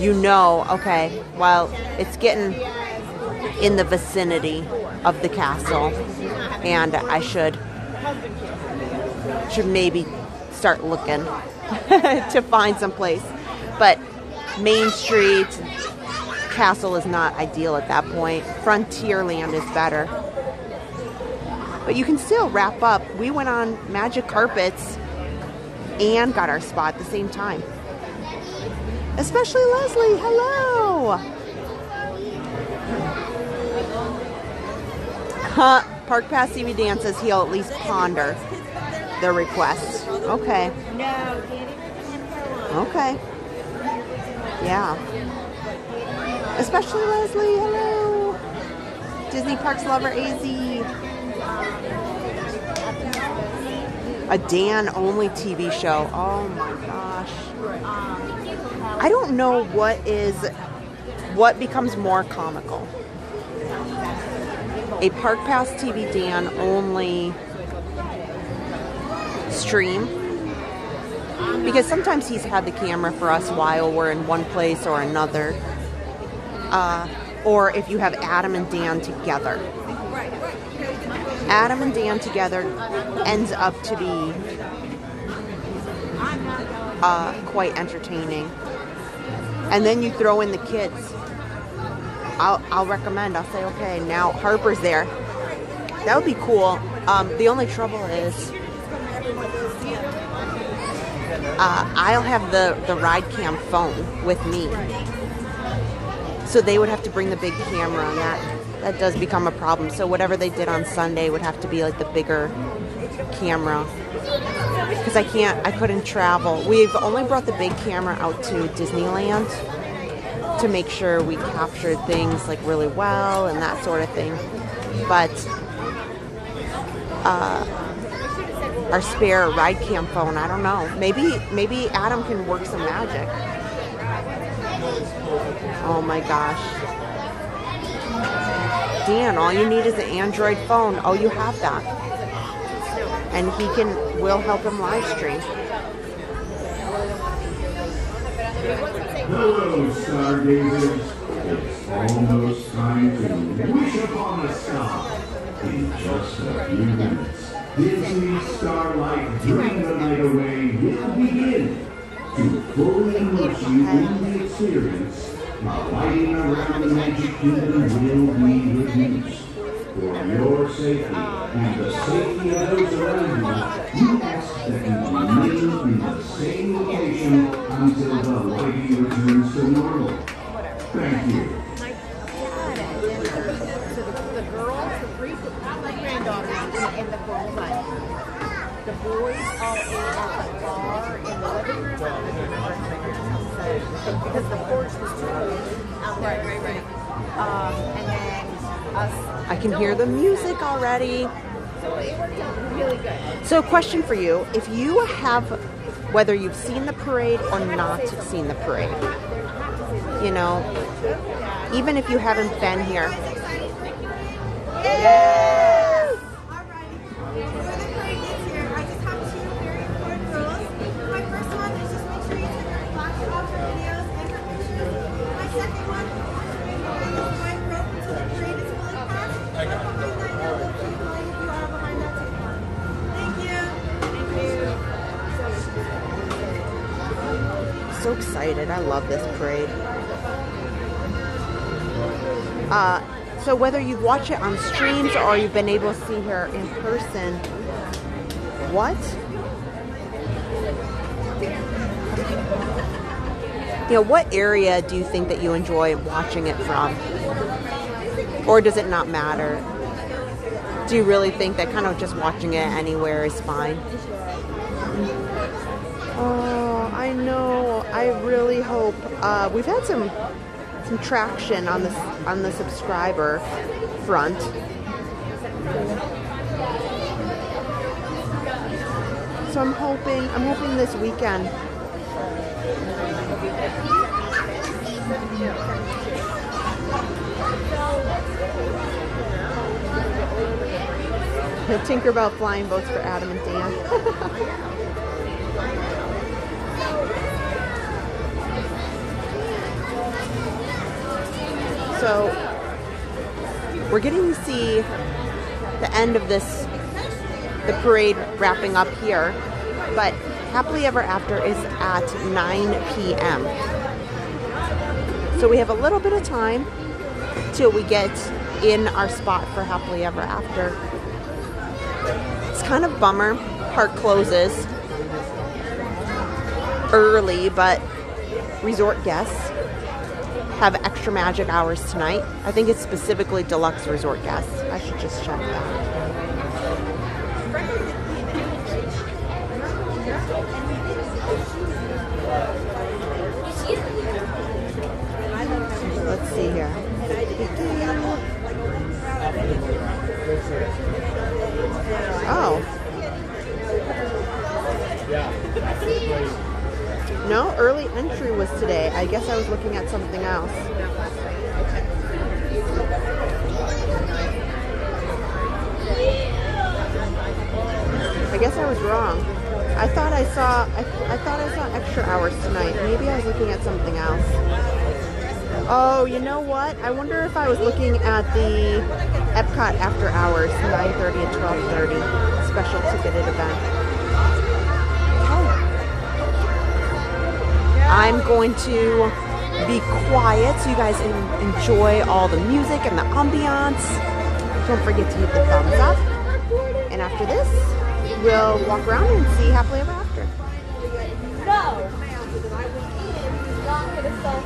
[SPEAKER 1] you know, okay, well, it's getting in the vicinity of the castle, and I should maybe start looking to find some place. But Main Street, castle is not ideal at that point. Frontierland is better. But you can still wrap up. We went on magic carpets and got our spot at the same time. Especially Leslie, hello! Park Pass TV Dan says he'll at least ponder the request. Okay. Okay. Yeah. Especially Leslie, hello! Disney Parks lover AZ. A Dan-only TV show. Oh my gosh. I don't know what becomes more comical. A Park Pass TV Dan only stream, because sometimes he's had the camera for us while we're in one place or another, or if you have Adam and Dan together. Adam and Dan together ends up to be quite entertaining. And then you throw in the kids. I'll recommend. I'll say, okay, now Harper's there. That would be cool. The only trouble is I'll have the ride cam phone with me, so they would have to bring the big camera, and that does become a problem. So whatever they did on Sunday would have to be like the bigger camera, because I couldn't travel. We've only brought the big camera out to Disneyland to make sure we captured things like really well and that sort of thing. But our spare ride cam phone, I don't know. Maybe Adam can work some magic. Oh my gosh. Dan, all you need is an Android phone. Oh, you have that. And we'll help him live stream.
[SPEAKER 8] Hello, stargazers. It's almost time to wish upon a star. In just a few minutes, Disney's Starlight Dream the Night Away will begin. To fully immerse you in the experience, lighting around the Magic Kingdom will be reduced. For your safety and the safety of those around you, you ask that you remain in the same location until the lighting returns to normal. Thank you.
[SPEAKER 9] The girls, the three granddaughters in the girls' night. The boys all ate at the bar in the living room because the porch was too cold out there. Right. And then us.
[SPEAKER 1] I can hear the music already.
[SPEAKER 9] So it worked out really good.
[SPEAKER 1] So question for you. If you have, whether you've seen the parade or not seen the parade, you know, even if you haven't been here. So excited. I love this parade. So whether you watch it on streams or you've been able to see her in person, what? You know, what area do you think that you enjoy watching it from? Or does it not matter? Do you really think that kind of just watching it anywhere is fine? Oh, I know. I really hope. We've had some traction on the subscriber front. So I'm hoping this weekend. He'll tinker about flying boats for Adam and Dan. So we're getting to see the end of the parade wrapping up here, but Happily Ever After is at 9 p.m. So we have a little bit of time till we get in our spot for Happily Ever After. It's kind of bummer. Park closes early, but resort guests have extra magic hours tonight. I think it's specifically deluxe resort guests. I should just check that. Let's see here. Oh. No, early entry was today. I guess I was looking at something else. I guess I was wrong. I thought I saw extra hours tonight. Maybe I was looking at something else. Oh, you know what? I wonder if I was looking at the Epcot after hours, 9:30 and 12:30 special ticketed event. I'm going to be quiet so you guys enjoy all the music and the ambiance. Don't forget to hit the thumbs up. And after this, we'll walk around and see Happily Ever After.
[SPEAKER 2] No! Not for the self.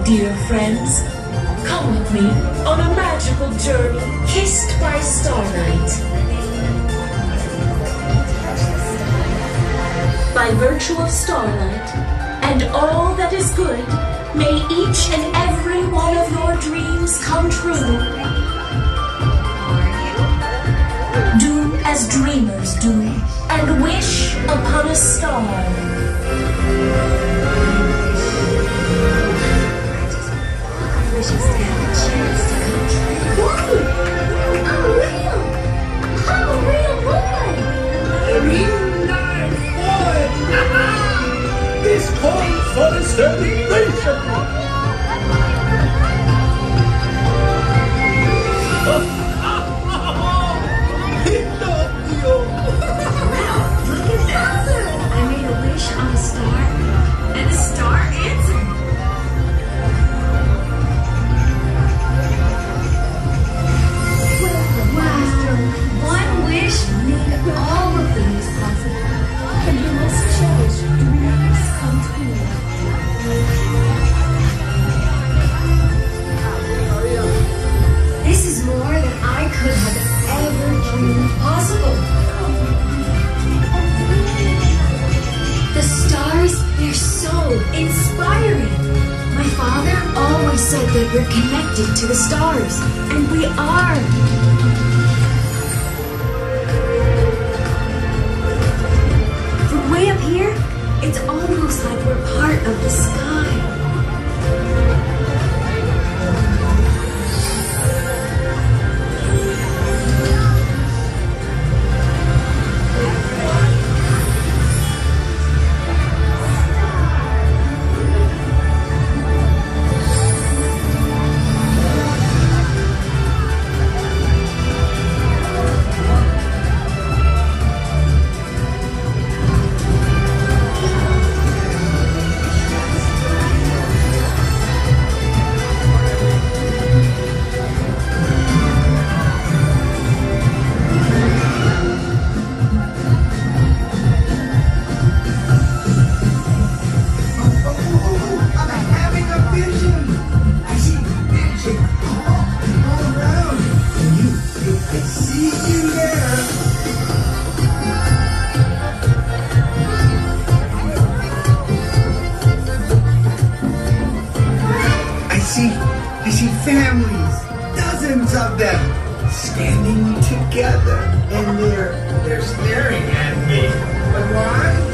[SPEAKER 10] dear friends. Come with me on a magical journey, kissed by starlight. By virtue of starlight and all that is good, may each and every one of your dreams come true. Do as dreamers do, and wish upon a star. Wishes to have a chance to come true. I'm a real boy!
[SPEAKER 11] Real life boy! This calls for a celebration!
[SPEAKER 10] I made a wish on a star, and the star answered. said that we're connected to the stars, and we are. From way up here, it's almost like we're part of the sky.
[SPEAKER 12] I see families, dozens of them, standing together, and they're staring at me. But why?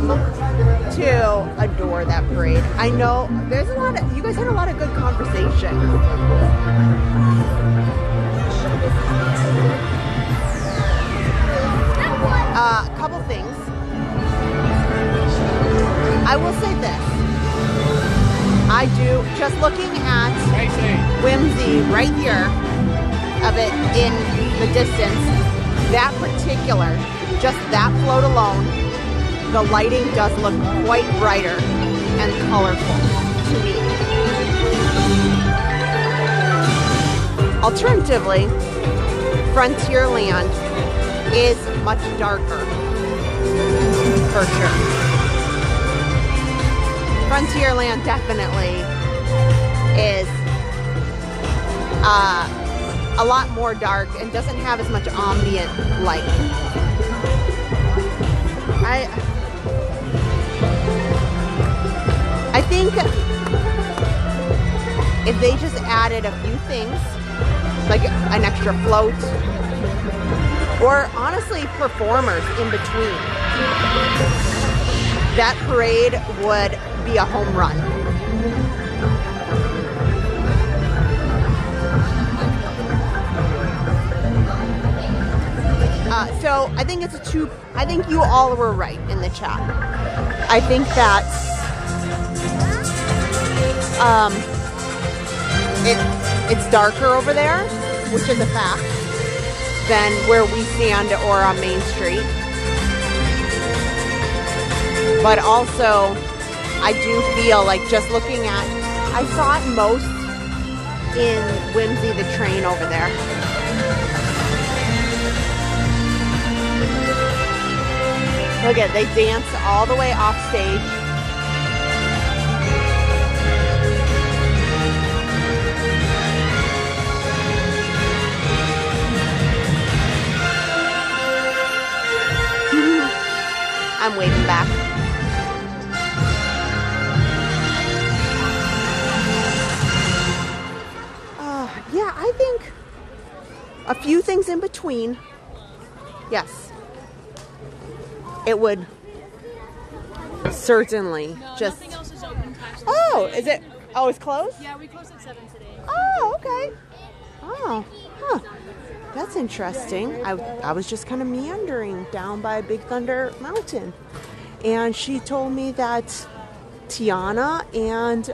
[SPEAKER 1] come to adore that parade. I know there's a lot of, you guys had a lot of good conversation. A couple things. I will say this. I do, just looking at Whimsy right here of it in the distance, that particular, just that float alone, the lighting does look quite brighter and colorful to me. Alternatively, Frontierland is much darker, for sure. Frontierland definitely is a lot more dark and doesn't have as much ambient light. I think if they just added a few things, like an extra float, or honestly performers in between, that parade would be a home run. So I think it's a two. I think you all were right in the chat. I think that it's darker over there, which is a fact, than where we stand or on Main Street. But also, I do feel like just looking at, I saw it most in Whimsy the Train over there. Look at, they dance all the way off stage. I'm waving back. Yeah, I think a few things in between. Yes. It would certainly just.
[SPEAKER 3] Nothing else is open past
[SPEAKER 1] Oh, is it? Oh, it's closed?
[SPEAKER 3] Yeah, we closed at 7 today.
[SPEAKER 1] Oh, okay. Oh, huh. That's interesting. I was just kind of meandering down by Big Thunder Mountain, and she told me that Tiana and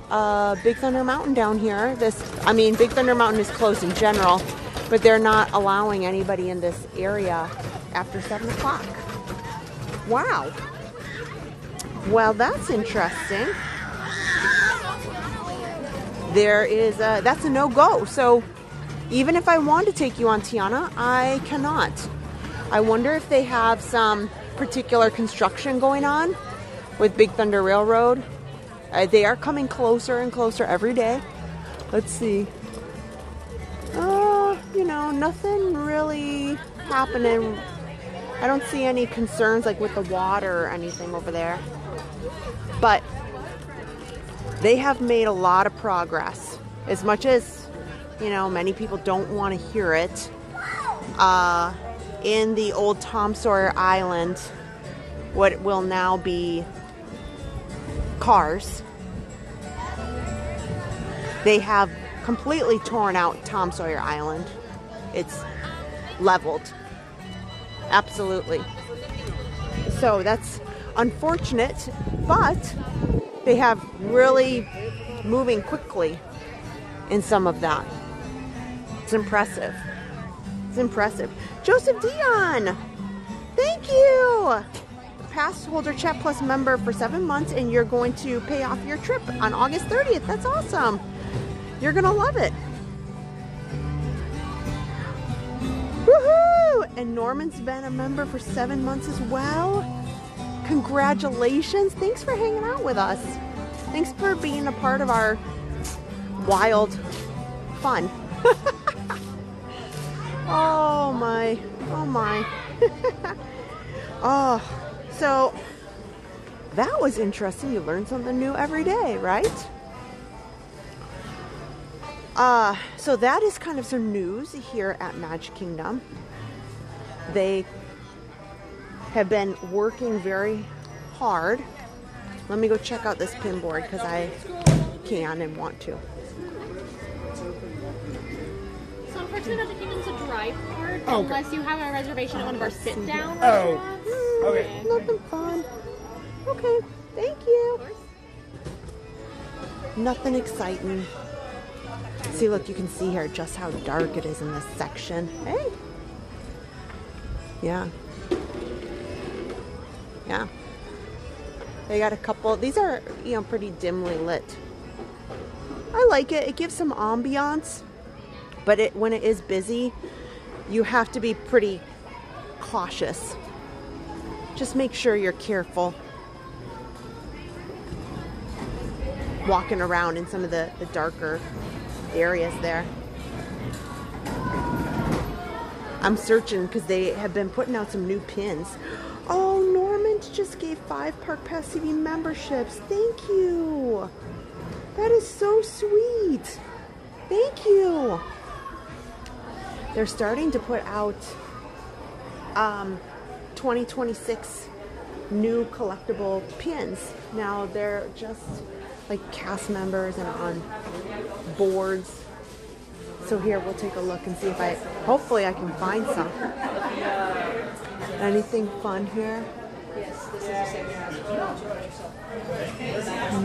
[SPEAKER 1] Big Thunder Mountain down here. Big Thunder Mountain is closed in general, but they're not allowing anybody in this area after 7 o'clock. Wow. Well, that's interesting. That's a no-go. So even if I want to take you on Tiana, I cannot. I wonder if they have some particular construction going on with Big Thunder Railroad. They are coming closer and closer every day. Let's see. Nothing really happening. I don't see any concerns like with the water or anything over there. But they have made a lot of progress. As much as, many people don't want to hear it. In the old Tom Sawyer Island, what will now be cars, they have completely torn out Tom Sawyer Island. It's leveled. Absolutely. So that's unfortunate, but they have really moving quickly in some of that. It's impressive. It's impressive. Joseph Dion, thank you. Passholder Chat Plus member for 7 months, and you're going to pay off your trip on August 30th. That's awesome. You're gonna love it. Woohoo! And Norman's been a member for 7 months as well. Congratulations. Thanks for hanging out with us. Thanks for being a part of our wild fun. Oh my. Oh my. Oh, so that was interesting. You learn something new every day, right? So that is kind of some news here at Magic Kingdom. They have been working very hard. Let me go check out this pin board because I can and want to.
[SPEAKER 2] So unfortunately, Magic Kingdom's a drive card
[SPEAKER 6] Oh, okay.
[SPEAKER 2] unless you have a reservation at one of our sit-down
[SPEAKER 6] Oh.
[SPEAKER 2] restaurants.
[SPEAKER 6] Okay.
[SPEAKER 1] Nothing fun. Okay, thank you. Nothing exciting. See, look, you can see here just how dark it is in this section. Hey. Yeah. Yeah. They got a couple. These are, you know, pretty dimly lit. I like it. It gives some ambiance. But when it is busy, you have to be pretty cautious. Just make sure you're careful walking around in some of the darker areas there. I'm searching because they have been putting out some new pins. Oh, Norman just gave 5 Park Pass TV memberships. Thank you. That is so sweet. Thank you. They're starting to put out 2026 new collectible pins. Now they're just like cast members and on boards. So here we'll take a look and see if hopefully I can find some. Anything fun here?
[SPEAKER 5] Yes, this is the same as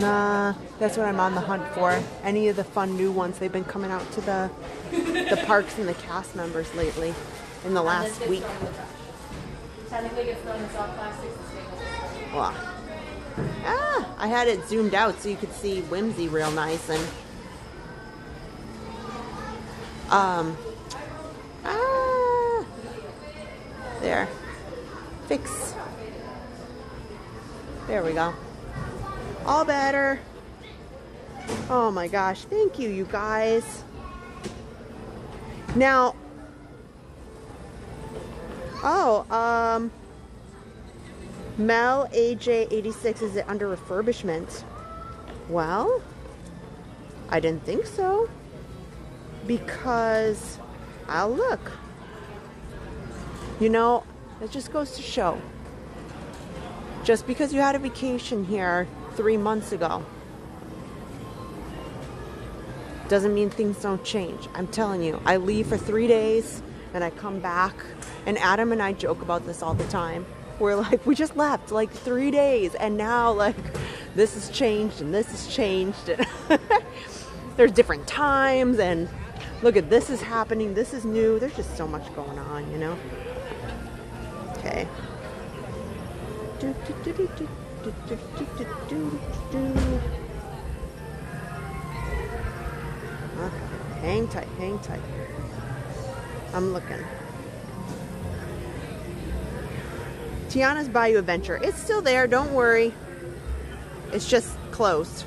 [SPEAKER 1] Nah, that's what I'm on the hunt for. Any of the fun new ones. They've been coming out to the parks and the cast members lately in the last week.
[SPEAKER 5] Technically, it's not it's all plastics and stainless.
[SPEAKER 1] Wow. Ah, I had it zoomed out so you could see Whimsy real nice and there. Fix. There we go. All better. Oh my gosh. Thank you, you guys. Now, Mel AJ86, is it under refurbishment? Well, I didn't think so. Because I'll look. You know, it just goes to show. Just because you had a vacation here 3 months ago doesn't mean things don't change. I'm telling you, I leave for 3 days and I come back, and Adam and I joke about this all the time. We're like, we just left like 3 days and now like this has changed and this has changed and there's different times and look at this is happening, this is new. There's just so much going on, you know. Okay. Okay. Hang tight, hang tight. I'm looking. Tiana's Bayou Adventure. It's still there, don't worry. It's just closed.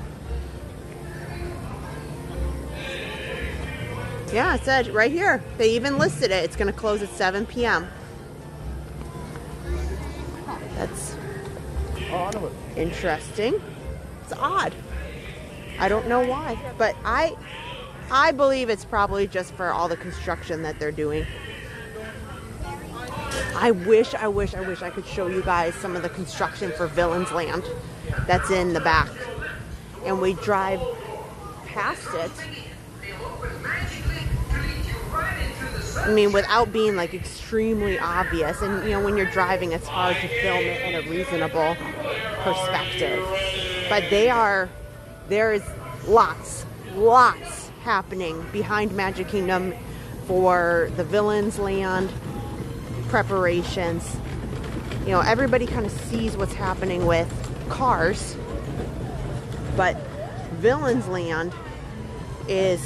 [SPEAKER 1] Yeah, it said right here. They even listed it. It's going to close at 7 p.m. That's interesting. It's odd. I don't know why, but I believe it's probably just for all the construction that they're doing. I wish I could show you guys some of the construction for Villains Land that's in the back. And we drive past it. I mean, without being like extremely obvious. And you know, when you're driving, it's hard to film it in a reasonable perspective. But there is lots happening behind Magic Kingdom for the Villains Land preparations. You know, everybody kind of sees what's happening with Cars, but Villains Land is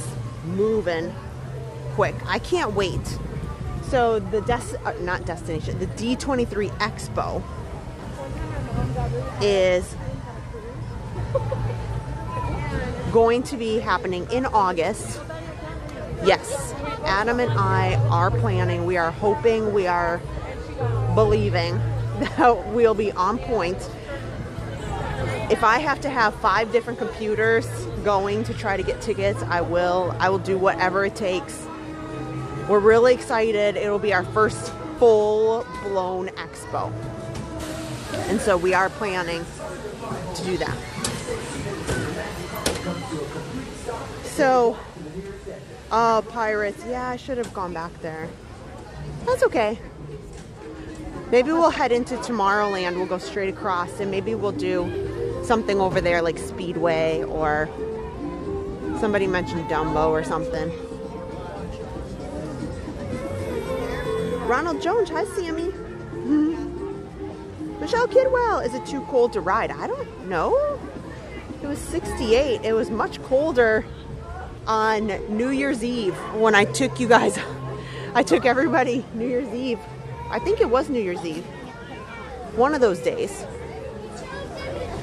[SPEAKER 1] moving quick. I can't wait. So the not destination, the D23 Expo is going to be happening in August. Yes, Adam and I are planning, we are hoping, we are believing that we'll be on point. If I have to have 5 different computers going to try to get tickets, I will do whatever it takes. We're really excited. It'll be our first full-blown expo. And so we are planning to do that. So, oh, Pirates. Yeah, I should have gone back there. That's okay. Maybe we'll head into Tomorrowland. We'll go straight across, and maybe we'll do something over there like Speedway, or somebody mentioned Dumbo or something. Ronald Jones, hi Sammy. Michelle Kidwell, is it too cold to ride? I don't know. It was 68. It was much colder on New Year's Eve when I took you guys. I took everybody New Year's Eve. I think it was New Year's Eve. One of those days.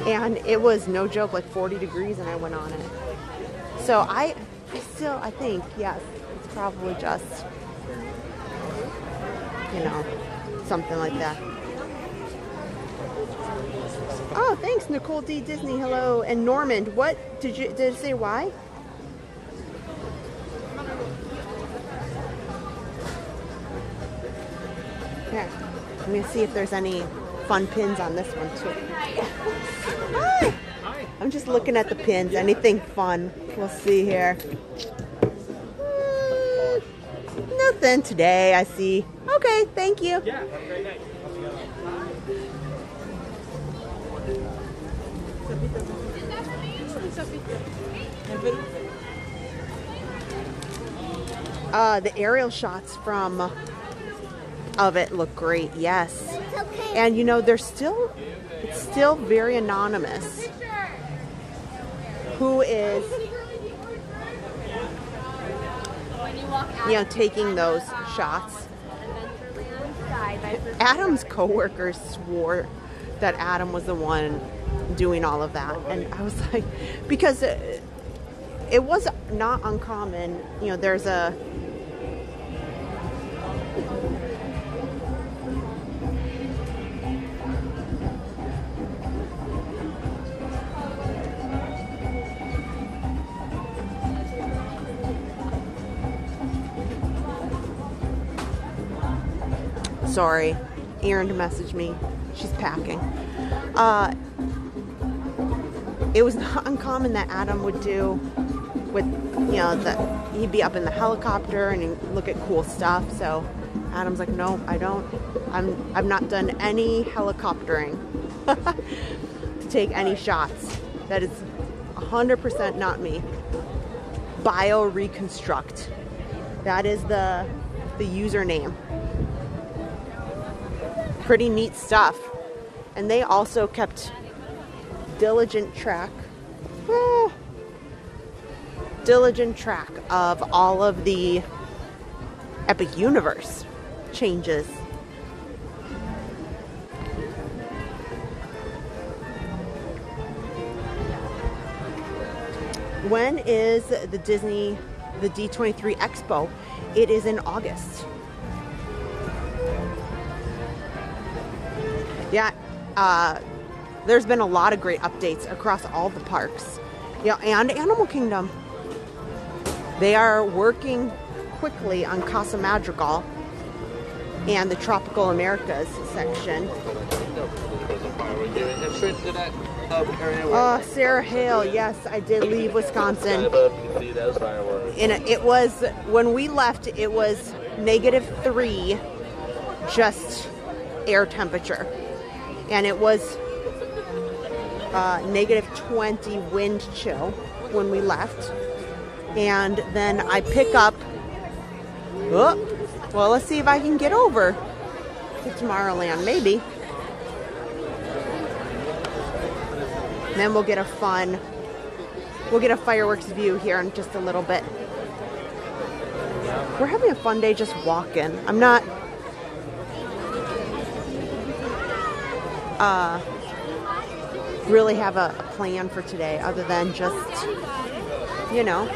[SPEAKER 1] And it was, no joke, like 40 degrees and I went on it. So I think, yes, it's probably just, you know, something like that. Oh, thanks, Nicole D. Disney. Hello. And Normand, what did it say why? Here, let me see if there's any fun pins on this one too. Hi. I'm just looking at the pins. Anything fun? We'll see here. Nothing today, I see. Okay, thank you. Yeah, have a great night. The aerial shots of it look great. Yes, and you know it's still very anonymous. Who is, you know, taking those shots? Adam's coworkers swore that Adam was the one doing all of that, and I was like, because it was not uncommon. You know, there's a sorry, Erin messaged me. She's packing. It was not uncommon that Adam would do with, you know, that he'd be up in the helicopter and he'd look at cool stuff. So Adam's like, no, I don't. I've not done any helicoptering to take any shots. That is 100% not me. Bioreconstruct. That is the username. Pretty neat stuff. And they also kept diligent track of all of the Epic Universe changes. When is the D23 Expo? It is in August. Yeah, there's been a lot of great updates across all the parks. Yeah, and Animal Kingdom. They are working quickly on Casa Madrigal and the Tropical Americas section. Oh, Sarah Hale, yes, I did leave Wisconsin. And it was, when we left, it was -3, just air temperature. And it was -20 wind chill when we left. And then I pick up, well, let's see if I can get over to Tomorrowland, maybe. And then we'll get a fireworks view here in just a little bit. We're having a fun day just walking. I'm not really have a plan for today other than just, you know.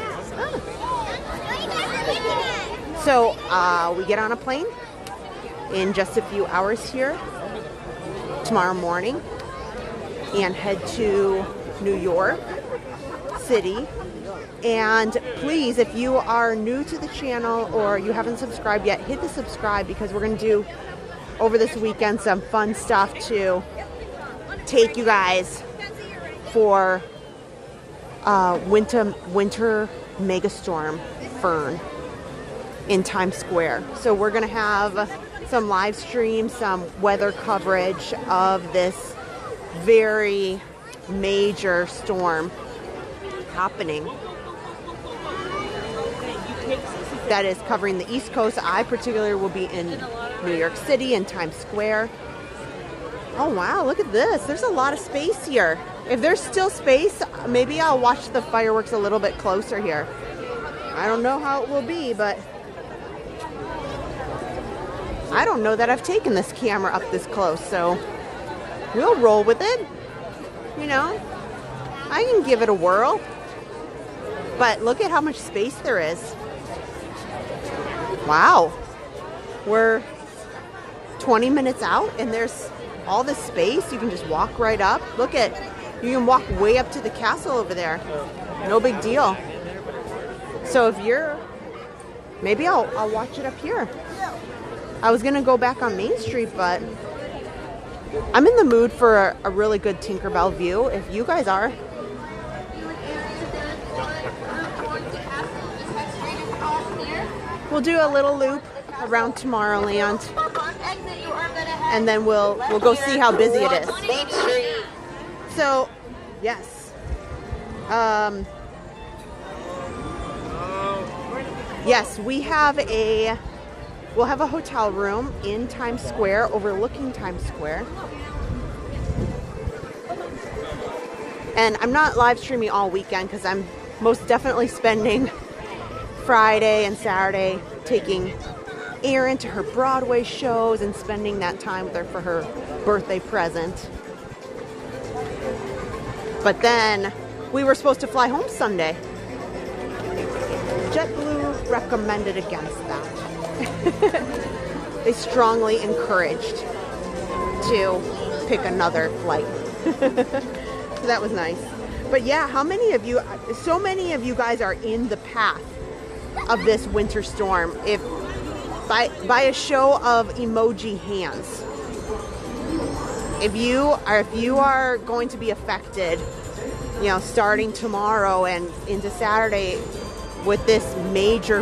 [SPEAKER 1] So we get on a plane in just a few hours here tomorrow morning and head to New York City. And please, if you are new to the channel or you haven't subscribed yet, hit the subscribe, because we're going to do over this weekend some fun stuff to take you guys for winter megastorm Fern in Times Square. So we're gonna have some live streams, some weather coverage of this very major storm happening that is covering the East Coast. I particularly will be in New York City and Times Square. Oh wow, look at this. There's a lot of space here. If there's still space, maybe I'll watch the fireworks a little bit closer here. I don't know how it will be, but I don't know that I've taken this camera up this close, so we'll roll with it. You know, I can give it a whirl. But look at how much space there is. Wow. We're 20 minutes out and there's all this space. You can just walk right up. Look at, you can walk way up to the castle over there. No big deal. So if you're, maybe I'll watch it up here. I was gonna go back on Main Street, but I'm in the mood for a really good Tinkerbell view. If you guys are. We'll do a little loop around Tomorrowland, and then we'll go see how busy it is. So, yes. Yes, we'll have a hotel room in Times Square, overlooking Times Square. And I'm not live streaming all weekend because I'm most definitely spending Friday and Saturday taking Erin to her Broadway shows and spending that time with her for her birthday present. But then we were supposed to fly home Sunday. JetBlue recommended against that. They strongly encouraged to pick another flight. So that was nice. But yeah, how many of you, so many of you guys are in the path of this winter storm. If by a show of emoji hands, if you are going to be affected, you know, starting tomorrow and into Saturday with this major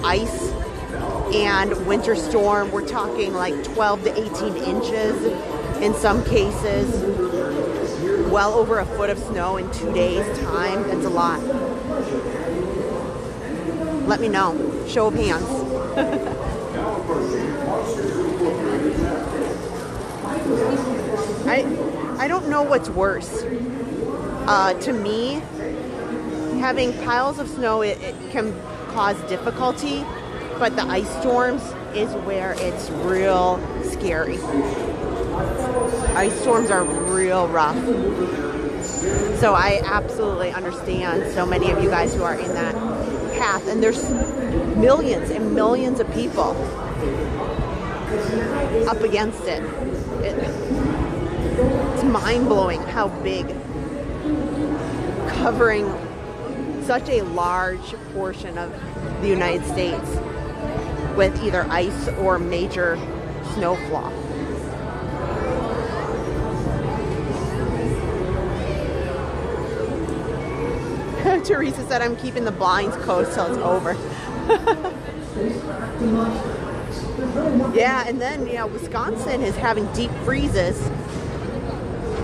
[SPEAKER 1] ice and winter storm, we're talking like 12 to 18 inches in some cases, well over a foot of snow in 2 days time. That's a lot. Let me know. Show of hands. I don't know what's worse. To me, having piles of snow, it can cause difficulty, but the ice storms is where it's real scary. Ice storms are real rough. So I absolutely understand so many of you guys who are in that path, and there's millions and millions of people up against it. It's mind-blowing how big, covering such a large portion of the United States with either ice or major snowfall. Teresa said I'm keeping the blinds closed till it's over. Yeah, and then, you know, Wisconsin is having deep freezes.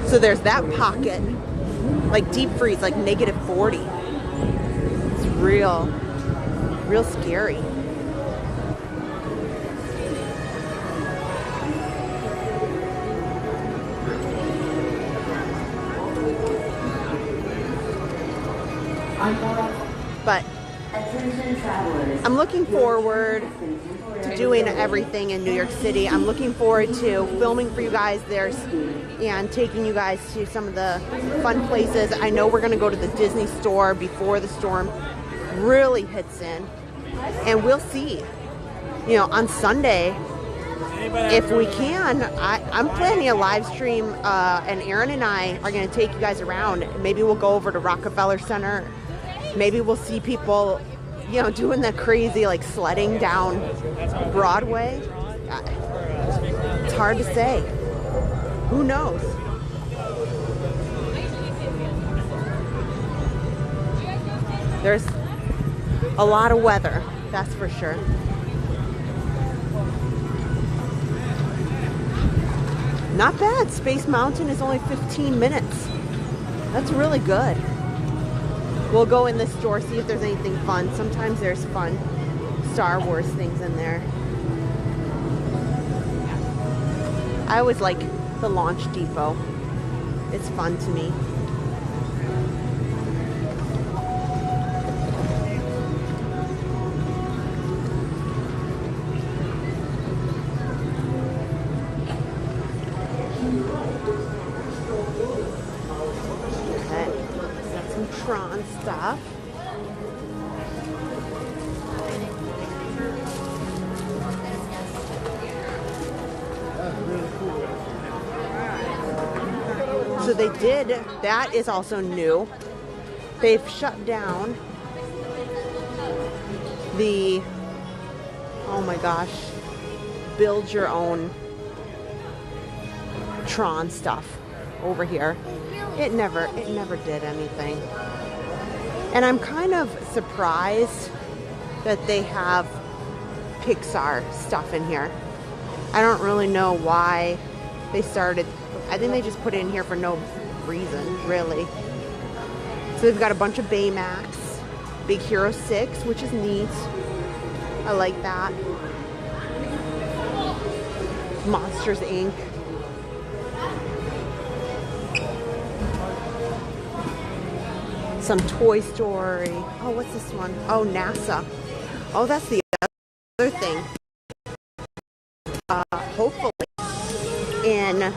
[SPEAKER 1] So there's that pocket, like deep freeze, like -40. It's real scary. But I'm looking forward to doing everything in New York City. I'm looking forward to filming for you guys there and taking you guys to some of the fun places. I know we're going to go to the Disney store before the storm really hits in. And we'll see, you know, on Sunday, if we can. I'm planning a live stream, and Erin and I are going to take you guys around. Maybe we'll go over to Rockefeller Center. Maybe we'll see people, you know, doing the crazy, like, sledding down Broadway. It's hard to say. Who knows? There's a lot of weather, that's for sure. Not bad. Space Mountain is only 15 minutes. That's really good. We'll go in this store, see if there's anything fun. Sometimes there's fun Star Wars things in there. I always like the launch depot. It's fun to me. Tron stuff. So they did, that is also new. They've shut down the, oh my gosh, build your own Tron stuff over here. It never did anything. And I'm kind of surprised that they have Pixar stuff in here. I don't really know why they started. I think they just put it in here for no reason, really. So they've got a bunch of Baymax, Big Hero 6, which is neat. I like that. Monsters, Inc. Some Toy Story. Oh, what's this one? Oh, NASA. Oh, that's the other thing. Hopefully in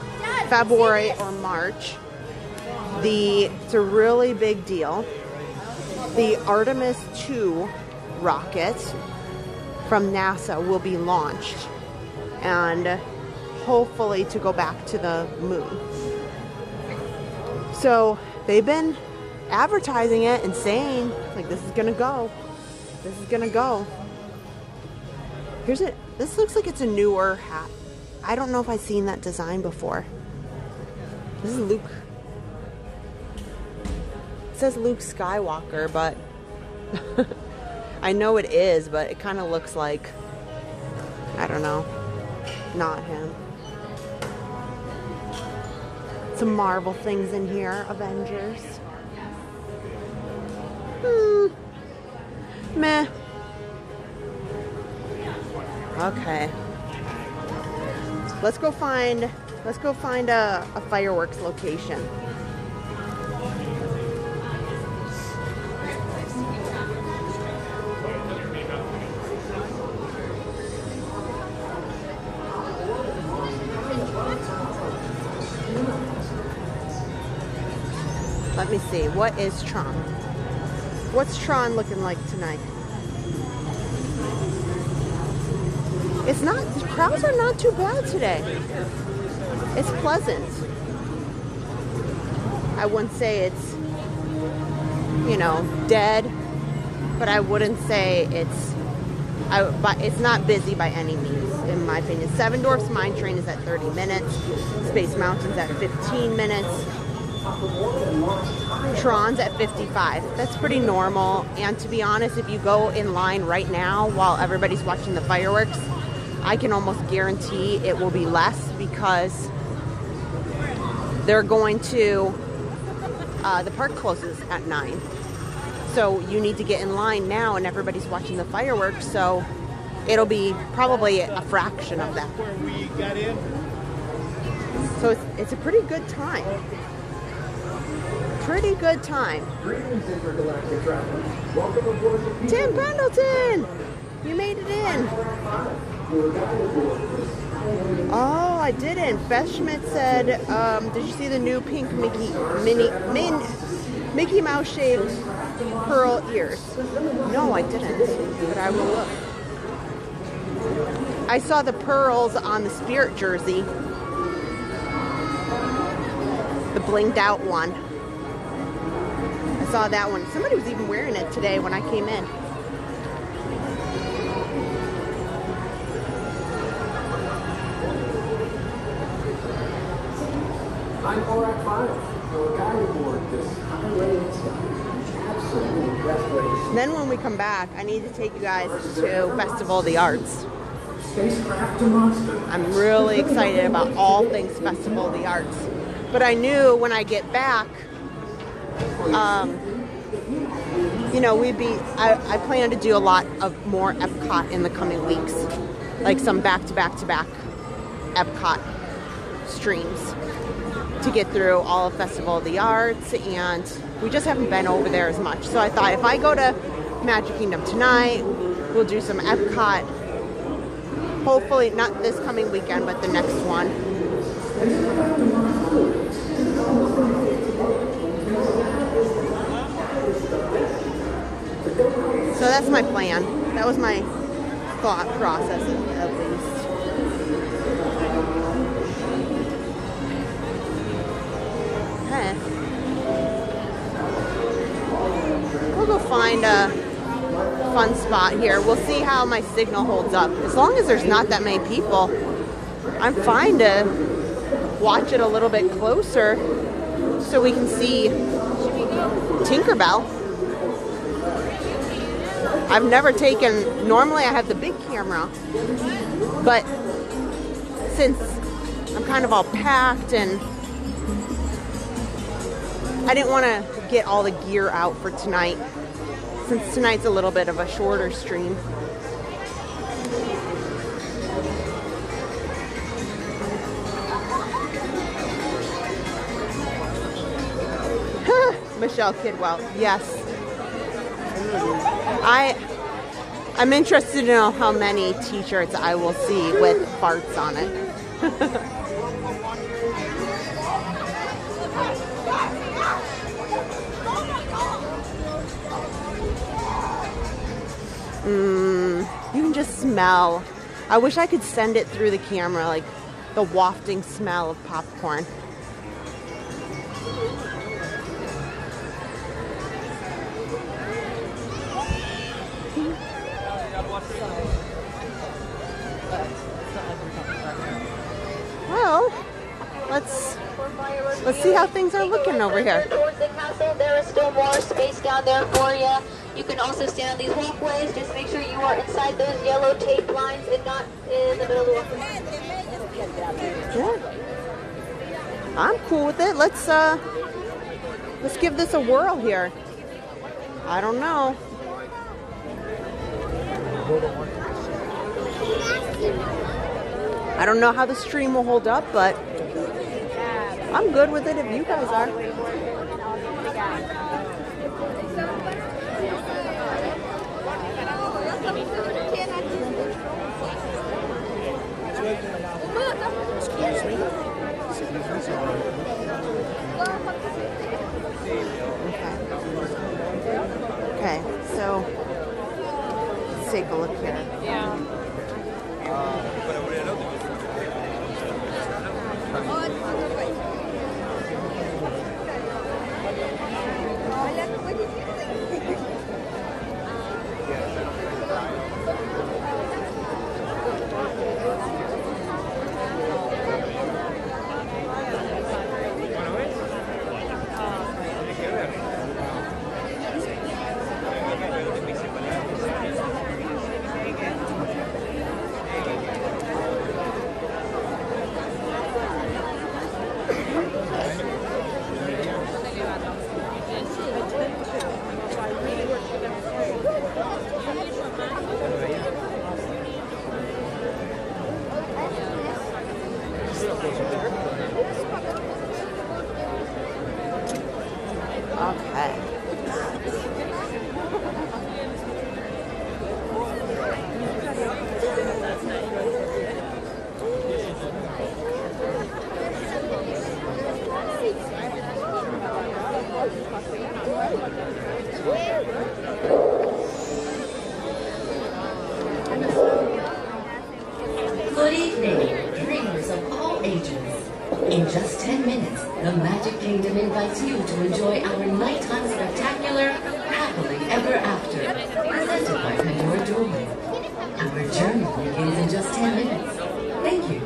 [SPEAKER 1] February or March, it's a really big deal. The Artemis 2 rocket from NASA will be launched, and hopefully to go back to the moon. So they've been advertising it and saying, like, this is gonna go. This is gonna go. Here's it. This looks like it's a newer hat. I don't know if I've seen that design before. This is Luke. It says Luke Skywalker, but I know it is, but it kind of looks like, I don't know, not him. Some Marvel things in here. Avengers. Meh. Okay. Let's go find a fireworks location. Let me see. What is Tron? What's Tron looking like tonight? It's not, the crowds are not too bad today. It's pleasant. I wouldn't say it's, you know, dead, but I wouldn't say but it's not busy by any means, in my opinion. Seven Dwarfs Mine Train is at 30 minutes. Space Mountain's at 15 minutes. Tron's at 55. That's pretty normal. And to be honest, if you go in line right now while everybody's watching the fireworks, I can almost guarantee it will be less, because they're going to, the park closes at 9. So you need to get in line now, and everybody's watching the fireworks, so it'll be probably a fraction of that. So it's a pretty good time. Pretty good time. Tim Pendleton! You made it in. Oh, I didn't. Beth Schmidt said, did you see the new pink Mickey Mouse shaped pearl ears? No, I didn't, but I will look. I saw the pearls on the Spirit jersey. The blinged out one. I saw that one. Somebody was even wearing it today when I came in.
[SPEAKER 13] I'm Borak 5. We're guided aboard this highway. It's absolutely breathtaking.
[SPEAKER 1] Then when we come back, I need to take you guys to Festival of the Arts. I'm really excited about all things Festival of the Arts. But I knew when I get back, you know, I plan to do a lot of more Epcot in the coming weeks. Like some back-to-back-to-back Epcot streams to get through all of Festival of the Arts, and we just haven't been over there as much. So I thought if I go to Magic Kingdom tonight, we'll do some Epcot. Hopefully not this coming weekend, but the next one. So that's my plan. That was my thought process at least. Okay. We'll go find a fun spot here. We'll see how my signal holds up. As long as there's not that many people, I'm fine to watch it a little bit closer so we can see Tinkerbell. I've never taken, normally I have the big camera, but since I'm kind of all packed and I didn't want to get all the gear out for tonight, since tonight's a little bit of a shorter stream. Michelle Kidwell, yes. I'm interested to know how many t-shirts I will see with farts on it. You can just smell. I wish I could send it through the camera, like the wafting smell of popcorn. Well, let's see how things are looking over here.
[SPEAKER 2] Towards the castle, there is still more space down there for you. You can also stand on these walkways. Just make sure you are inside those yellow tape lines and not in the middle of the walkway.
[SPEAKER 1] Yeah. I'm cool with it. Let's give this a whirl here. I don't know. I don't know how the stream will hold up, but I'm good with it if you guys are.
[SPEAKER 6] Excuse me.
[SPEAKER 1] Okay, so let's take a look here.
[SPEAKER 3] Yeah.
[SPEAKER 13] Good evening, dreamers of all ages. In just 10 minutes, the Magic Kingdom invites you to enjoy our nighttime spectacular Happily Ever After, presented by Pandora Jewelry. Our journey begins in just 10 minutes. Thank you.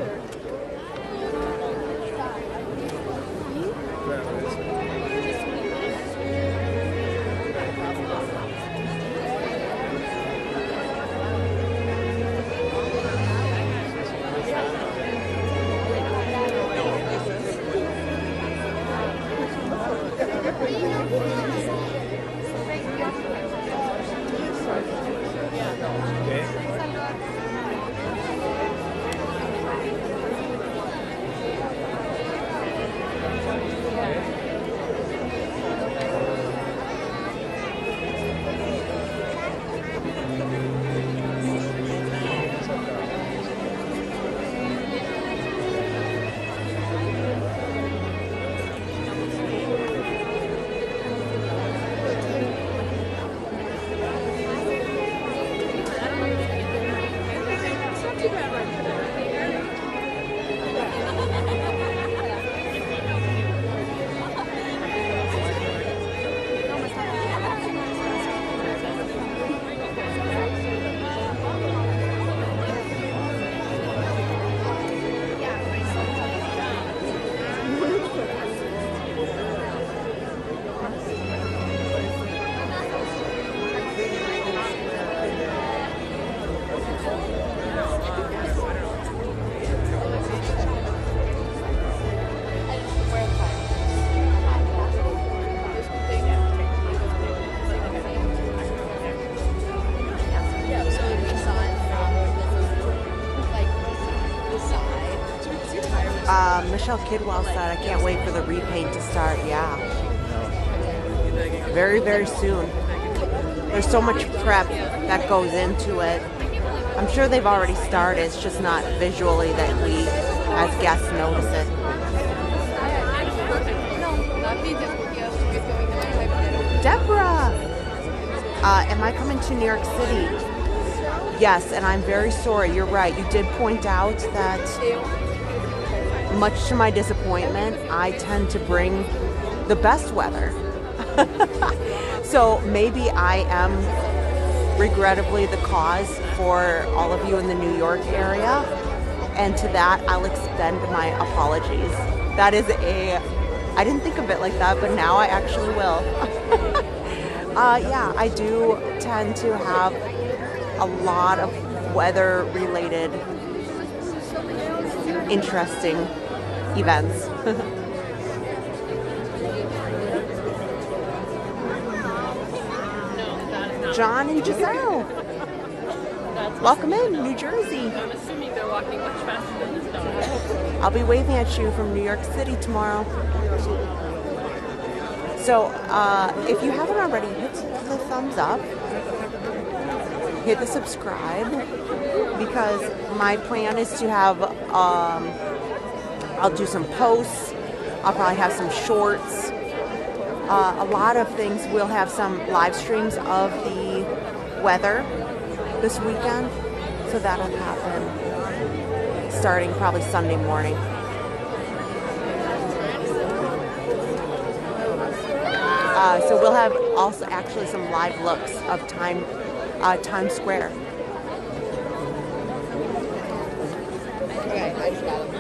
[SPEAKER 1] Michelle Kidwell said, I can't wait for the repaint to start. Yeah. Very, very soon. There's so much prep that goes into it. I'm sure they've already started. It's just not visually that we, as guests, notice it. Deborah! Am I coming to New York City? Yes, and I'm very sorry. You're right. You did point out that, much to my disappointment, I tend to bring the best weather. So maybe I am regrettably the cause for all of you in the New York area. And to that, I'll extend my apologies. That is I didn't think of it like that, but now I actually will. Yeah, I do tend to have a lot of weather-related interesting events. John and Giselle. Welcome in, New Jersey.
[SPEAKER 14] I'm assuming they're walking much faster than this dog.
[SPEAKER 1] I'll be waving at you from New York City tomorrow. So, if you haven't already, hit the thumbs up, hit the subscribe, because my plan is to have, I'll do some posts, I'll probably have some shorts, a lot of things. We'll have some live streams of the weather this weekend, so that'll happen starting probably Sunday morning. So we'll have also actually some live looks of Times Square. Okay, I just got it.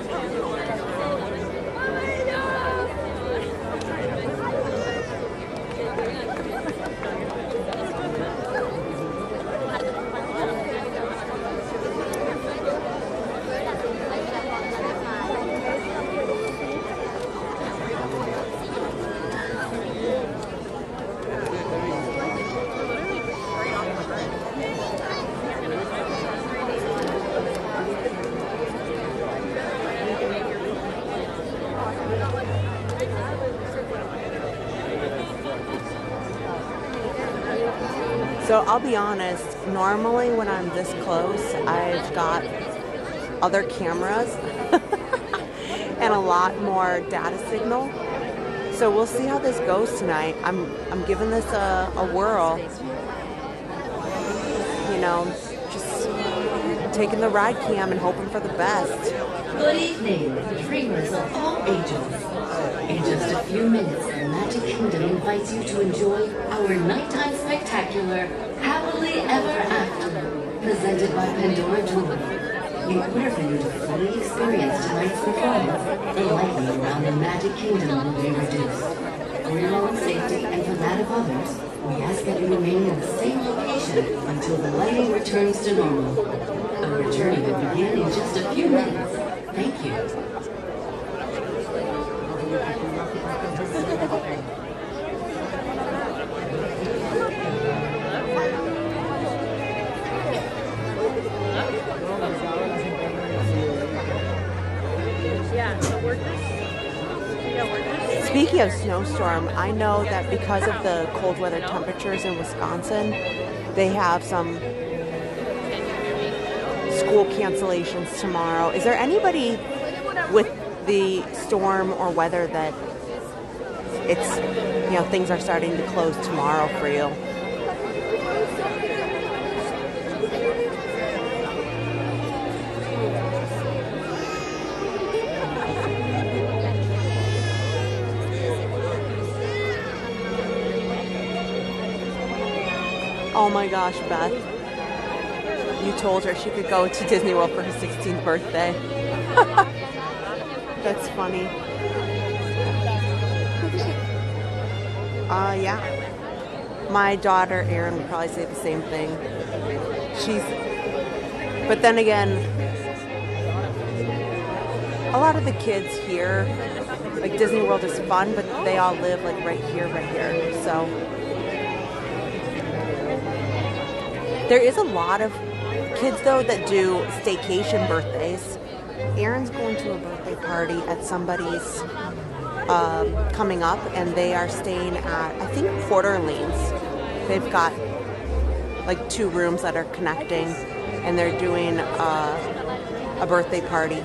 [SPEAKER 1] So I'll be honest, normally when I'm this close, I've got other cameras and a lot more data signal. So we'll see how this goes tonight. I'm giving this a whirl. You know, just taking the ride cam and hoping for the best.
[SPEAKER 13] Good evening, dreamers of all ages. In just a few minutes, the Magic Kingdom invites you to enjoy our nighttime spectacular, Happily Ever After, presented by Pandora Jewelry. In order for you to fully experience tonight's performance, the lighting around the Magic Kingdom will be reduced. For your own safety and for that of others, we ask that you remain in the same location until the lighting returns to normal. Our journey will begin in just a few minutes. Thank you.
[SPEAKER 1] Speaking of snowstorm, I know that because of the cold weather temperatures in Wisconsin, they have some school cancellations tomorrow. Is there anybody with the storm or weather that it's, you know, things are starting to close tomorrow for you? Oh my gosh, Beth. You told her she could go to Disney World for her 16th birthday. That's funny. Yeah. My daughter, Erin, would probably say the same thing. But then again, a lot of the kids here, like Disney World is fun, but they all live like right here. So there is a lot of kids though that do staycation birthdays. Aaron's going to a birthday party at somebody's coming up, and they are staying at, I think, Quarterlines. They've got like 2 rooms that are connecting, and they're doing a birthday party.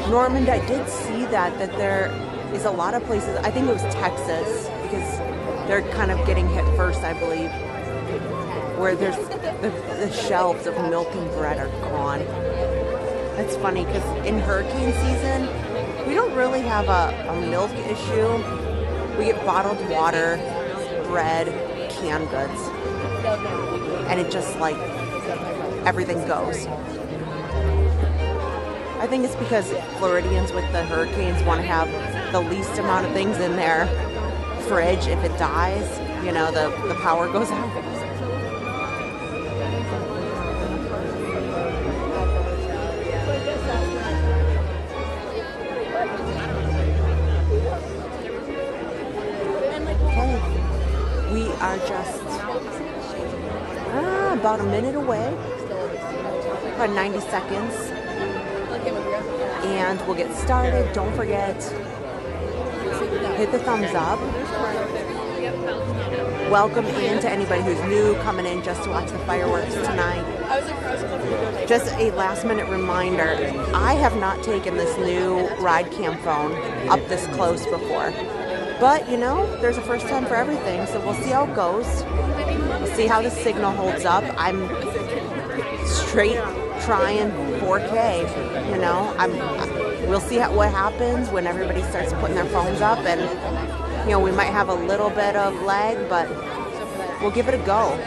[SPEAKER 1] Normand, I did see that there is a lot of places, I think it was Texas, because they're kind of getting hit first, I believe, where there's the shelves of milk and bread are gone. That's funny, because in hurricane season, we don't really have a milk issue. We get bottled water, bread, canned goods, and it just like, everything goes. I think it's because Floridians with the hurricanes want to have the least amount of things in their fridge. If it dies, you know, the power goes out. Okay, we are just about a minute away, about 90 seconds. And we'll get started. Don't forget, hit the thumbs up. Welcome in to anybody who's new, coming in just to watch the fireworks tonight. Just a last minute reminder, I have not taken this new ride cam phone up this close before. But, you know, there's a first time for everything, so we'll see how it goes. We'll see how the signal holds up. I'm straight trying 4K, you know. We'll see what happens when everybody starts putting their phones up, and you know, we might have a little bit of lag, but we'll give it a go.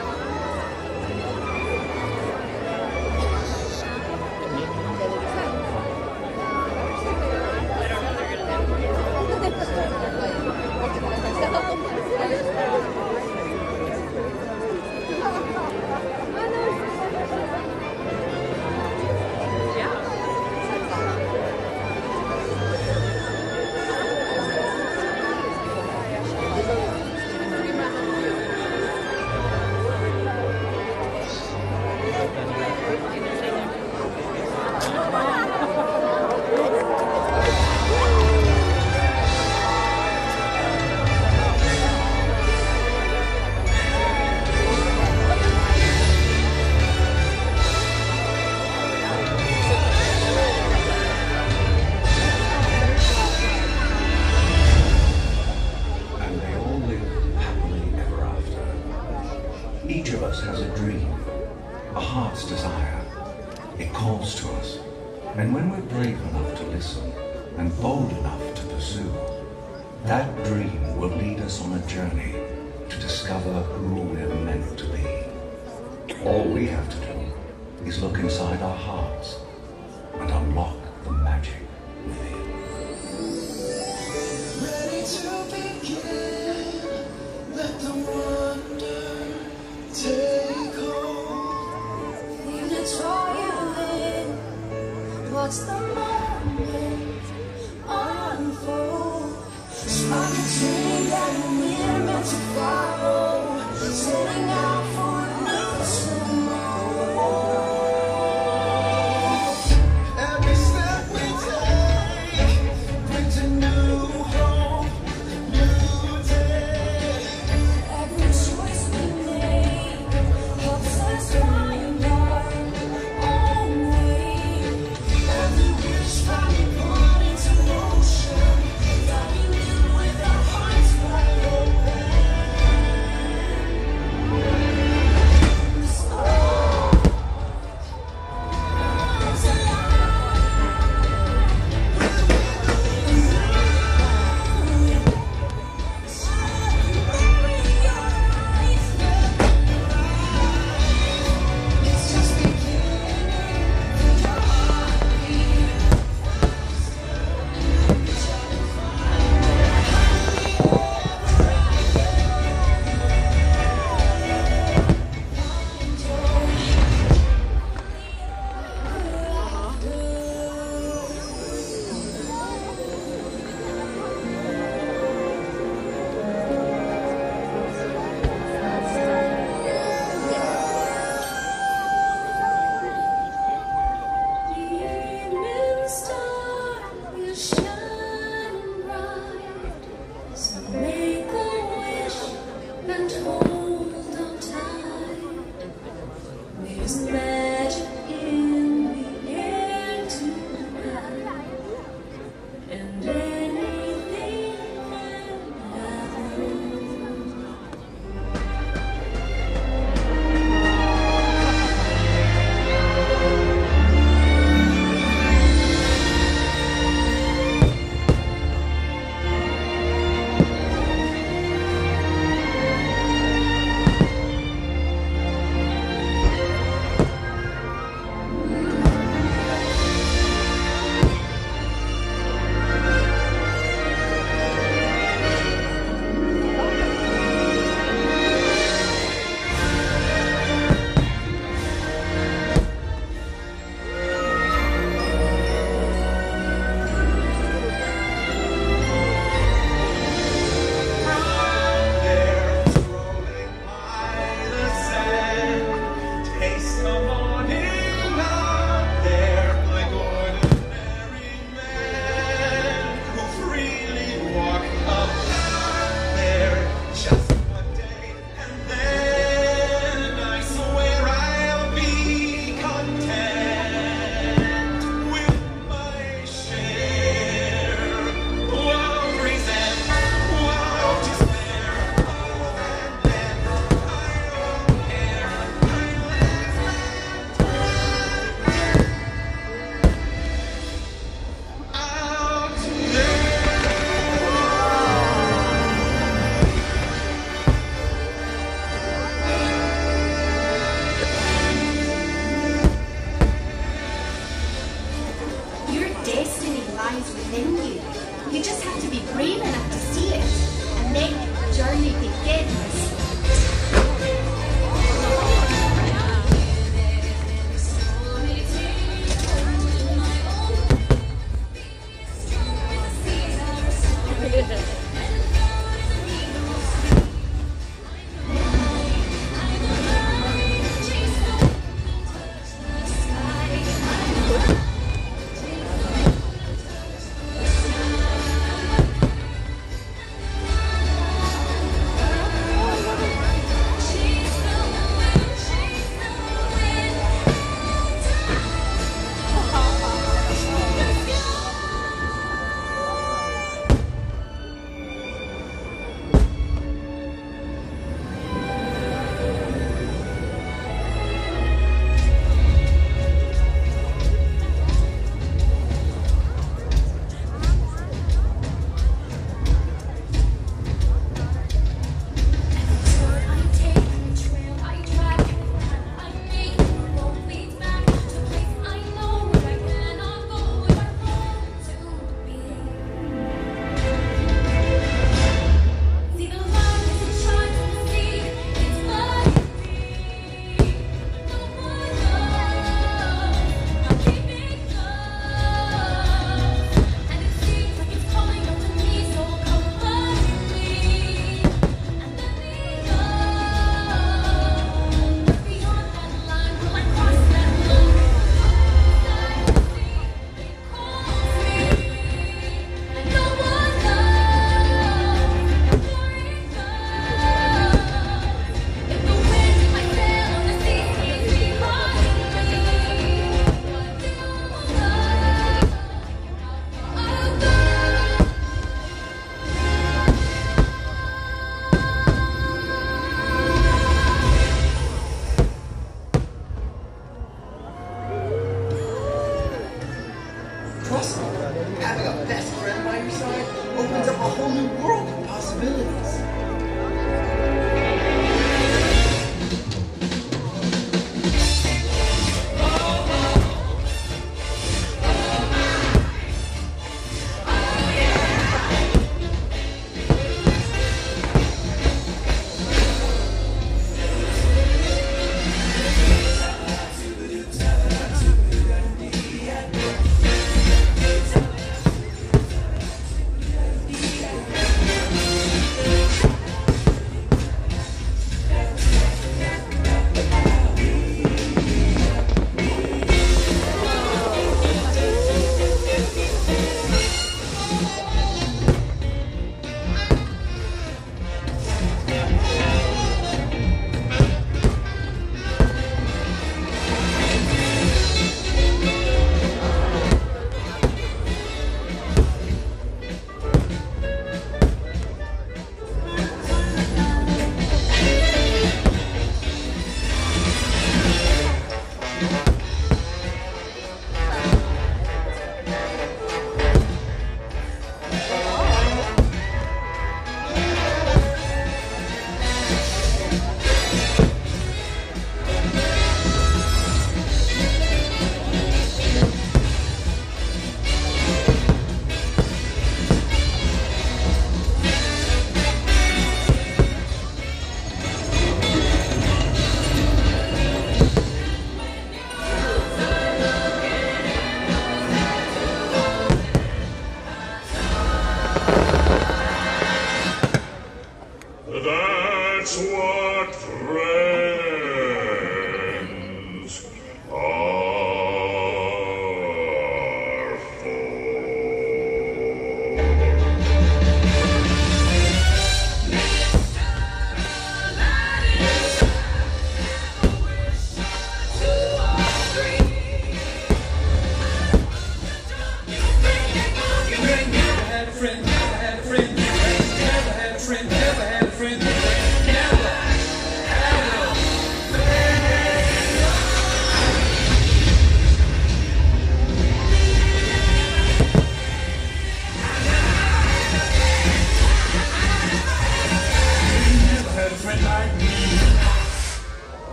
[SPEAKER 15] lies within you. You just have to be brave enough to see it and make the journey begins.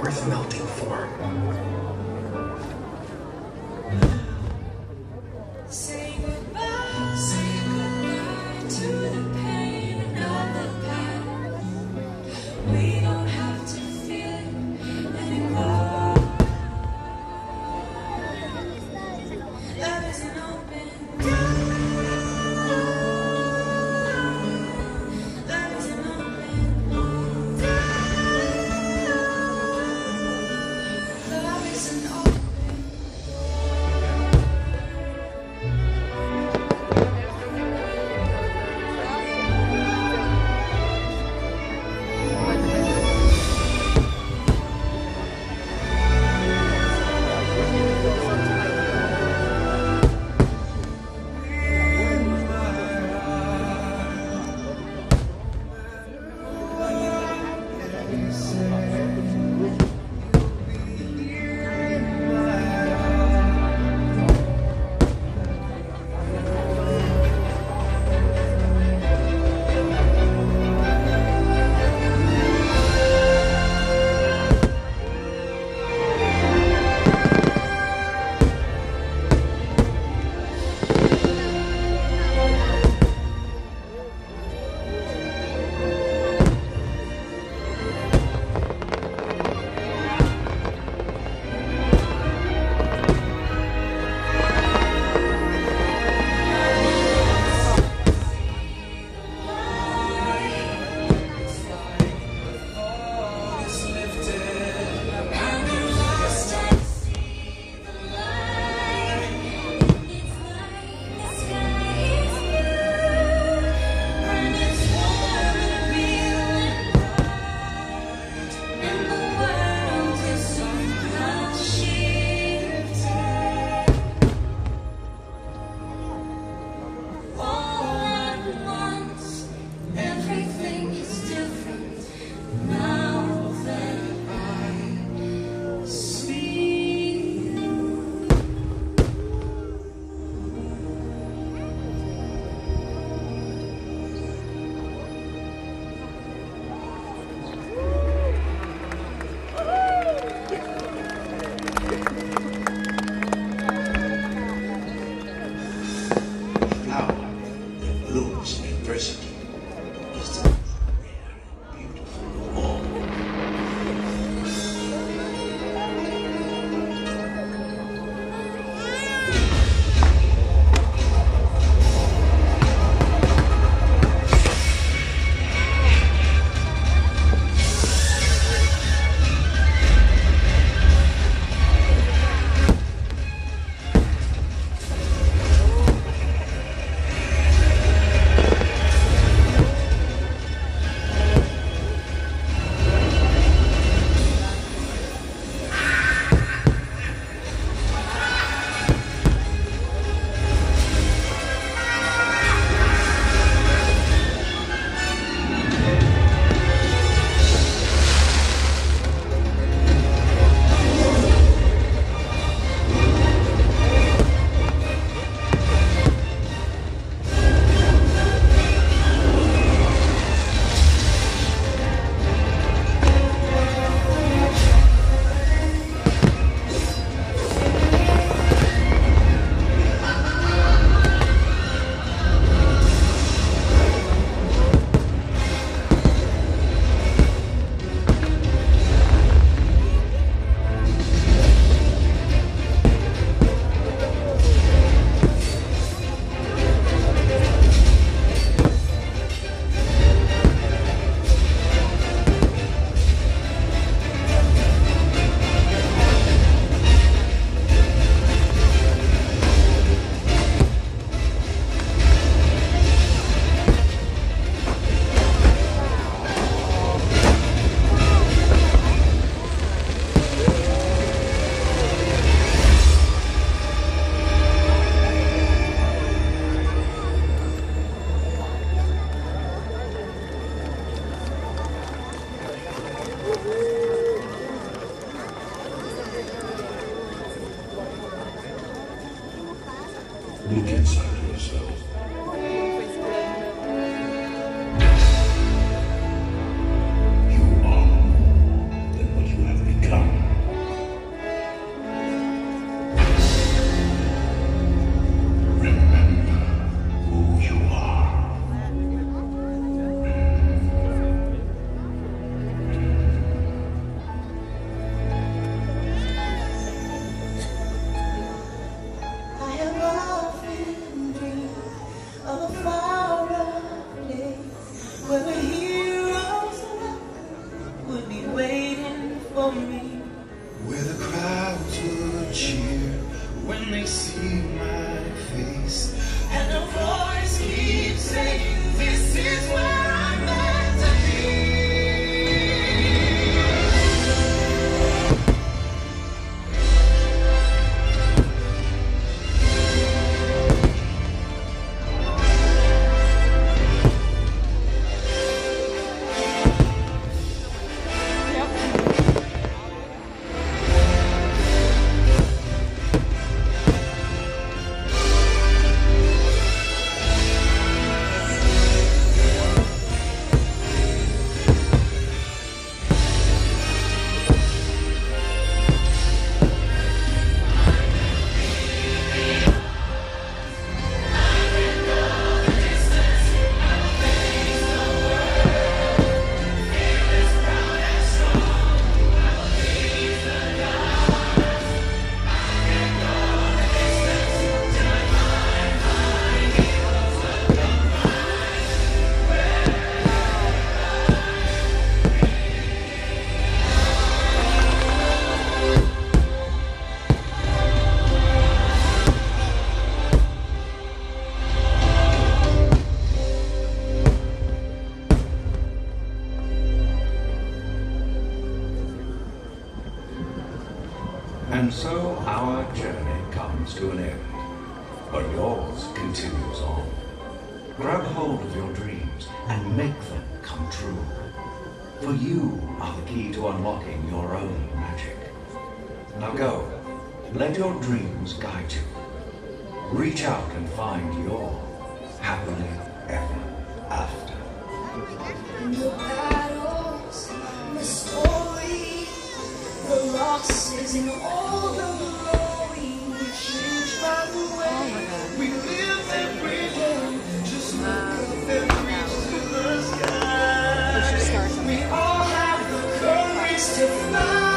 [SPEAKER 4] worth melting for.
[SPEAKER 10] Say goodbye to the pain of the past. We don't have to feel it anymore. Love is an open door. Love is an open door. Love is an
[SPEAKER 16] And so our journey comes to an end. But yours continues on. Grab hold of your dreams and make them come true. For you are the key to unlocking your own magic. Now go, let your dreams guide you. Reach out and find your happily ever after.
[SPEAKER 17] The battles, the story, the losses and all the glory, we change by the way we live and breathe. Just look up and reach to the sky. We all have the courage to fly.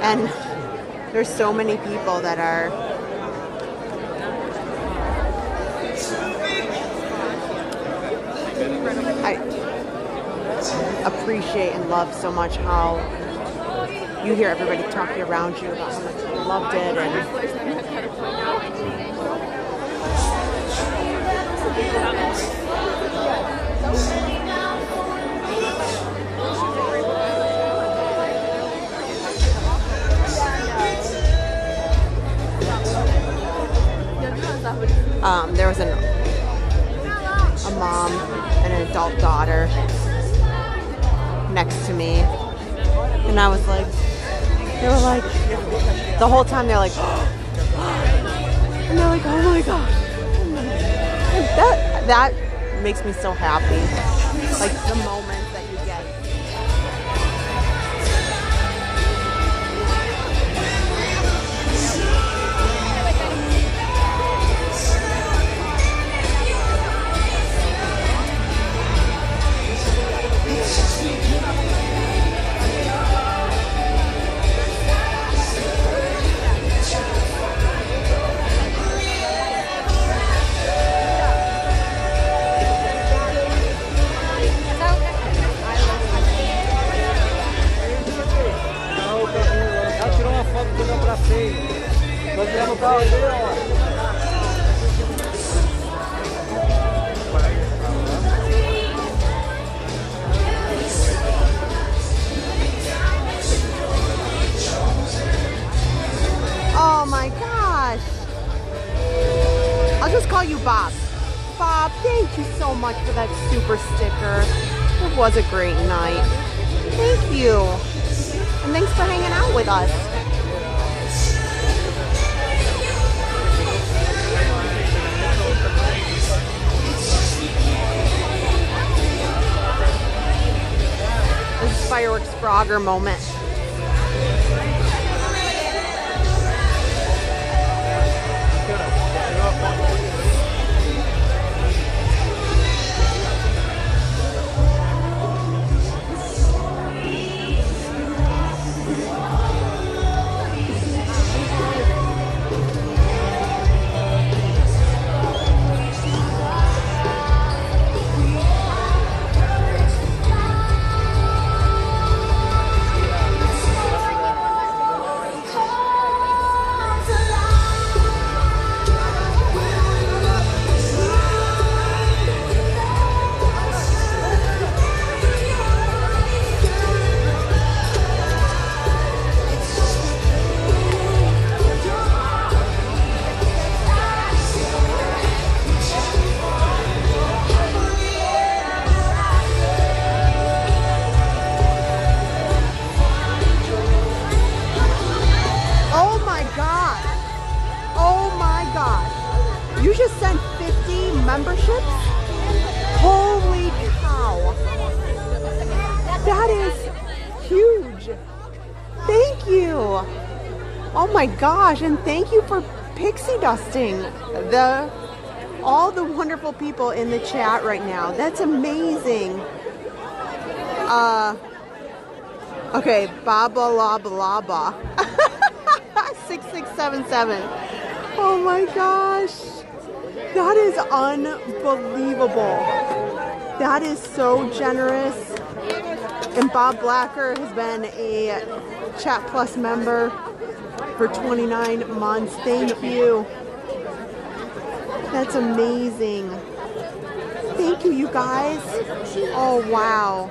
[SPEAKER 1] And there's so many people that are I appreciate and love so much how you hear everybody talking around you about how much they loved it. There was a mom and an adult daughter next to me, and I was like, they were like, the whole time they're like, and they're like, oh my gosh, that makes me so happy, like the moments that you get. Oh my gosh. I'll just call you Bob. Bob, thank you so much for that super sticker. It was a great night. Thank you. And thanks for hanging out with us. This is Fireworks Frogger moment. You just sent 50 memberships? Holy cow. That is huge. Thank you. Oh my gosh, and thank you for pixie dusting all the wonderful people in the chat right now. That's amazing. Okay, Baba La Blah Blah. 6677. Oh my gosh. That is unbelievable. That is so generous. And Bob Blacker has been a Chat Plus member for 29 months. Thank you. That's amazing. Thank you, you guys. Oh, wow.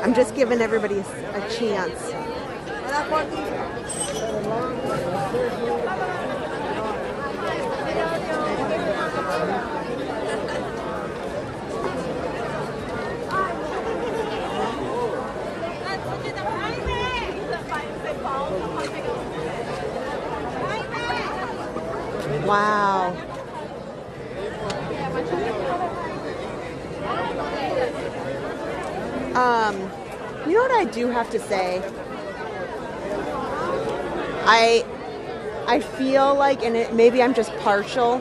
[SPEAKER 1] I'm just giving everybody a chance. Wow. You know what I do have to say? I feel like, and maybe I'm just partial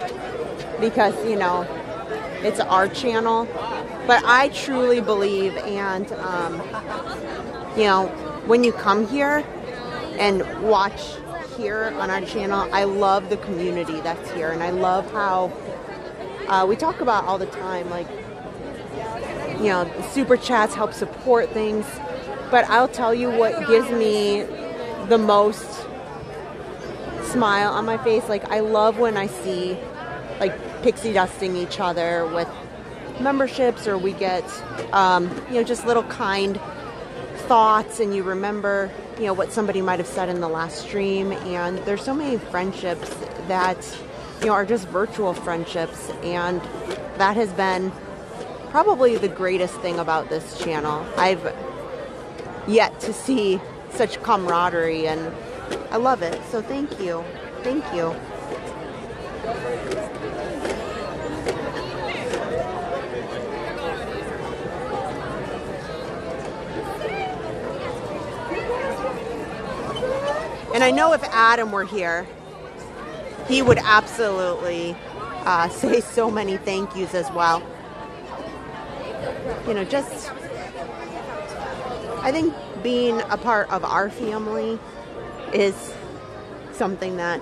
[SPEAKER 1] because, you know, it's our channel, but I truly believe, and, you know, when you come here and watch here on our channel, I love the community that's here, and I love how we talk about all the time, like, you know, super chats help support things, but I'll tell you what gives me the most smile on my face. Like, I love when I see, like, pixie dusting each other with memberships, or we get, you know, just little kind thoughts, and you remember, you know, what somebody might have said in the last stream. And there's so many friendships that, you know, are just virtual friendships, and that has been probably the greatest thing about this channel. I've yet to see such camaraderie, and I love it. So thank you. Thank you. And I know if Adam were here, he would absolutely say so many thank yous as well. You know, just, I think being a part of our family is something that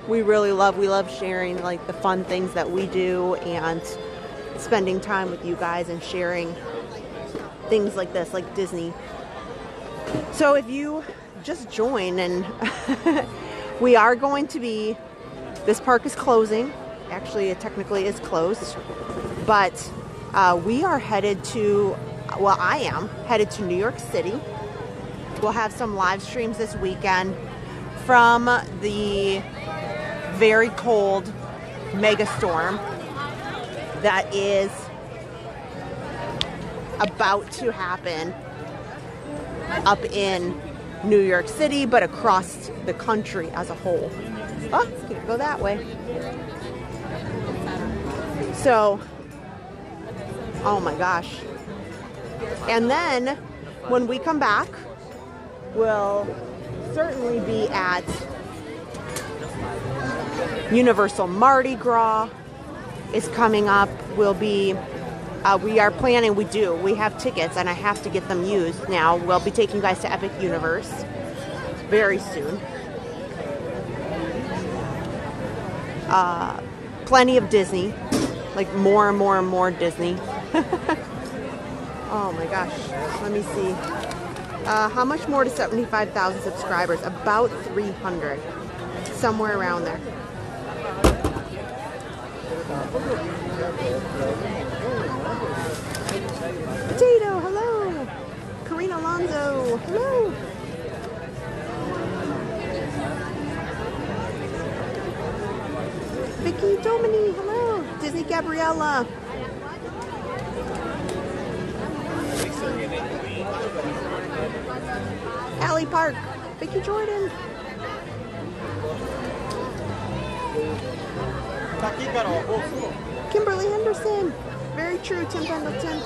[SPEAKER 1] we really love. We love sharing, like, the fun things that we do, and spending time with you guys and sharing things like this, like Disney. So if you just join, and we are going to be, this park is closing. Actually, it technically is closed, but we are headed to, well, I am headed to New York City. We'll have some live streams this weekend from the very cold mega storm that is about to happen up in New York City, but across the country as a whole. Oh, can't go that way. So, oh my gosh. And then when we come back, we'll certainly be at Universal Mardi Gras is coming up. We'll be, we are planning, we have tickets, and I have to get them used now. We'll be taking you guys to Epic Universe very soon. Plenty of Disney, like more and more and more Disney. Oh my gosh, let me see. How much more to 75,000 subscribers? About 300, somewhere around there. Potato, hello. Karina Alonso, hello. Vicky Domini, hello. Disney Gabriella. Alley Park. Thank you, Jordan. Kimberly Henderson. Very true, Tim Pendleton.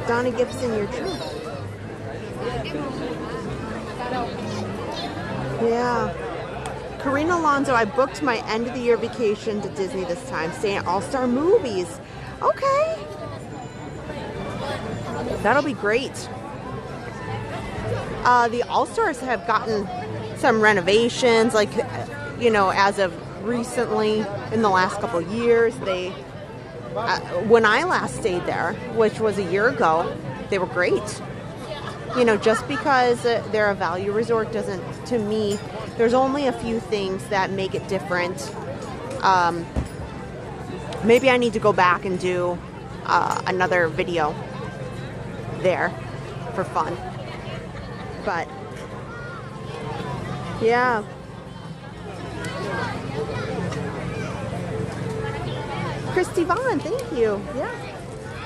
[SPEAKER 1] Donna Gibson, you're true. Yeah. Karina Alonso, I booked my end of the year vacation to Disney this time, staying at All-Star Movies. Okay. That'll be great. The All-Stars have gotten some renovations, like, you know, as of recently, in the last couple of years. They, when I last stayed there, which was a year ago, they were great. You know, just because they're a value resort doesn't, to me, there's only a few things that make it different. Maybe I need to go back and do another video there for fun. But, yeah. Christy Vaughn, thank you. Yeah.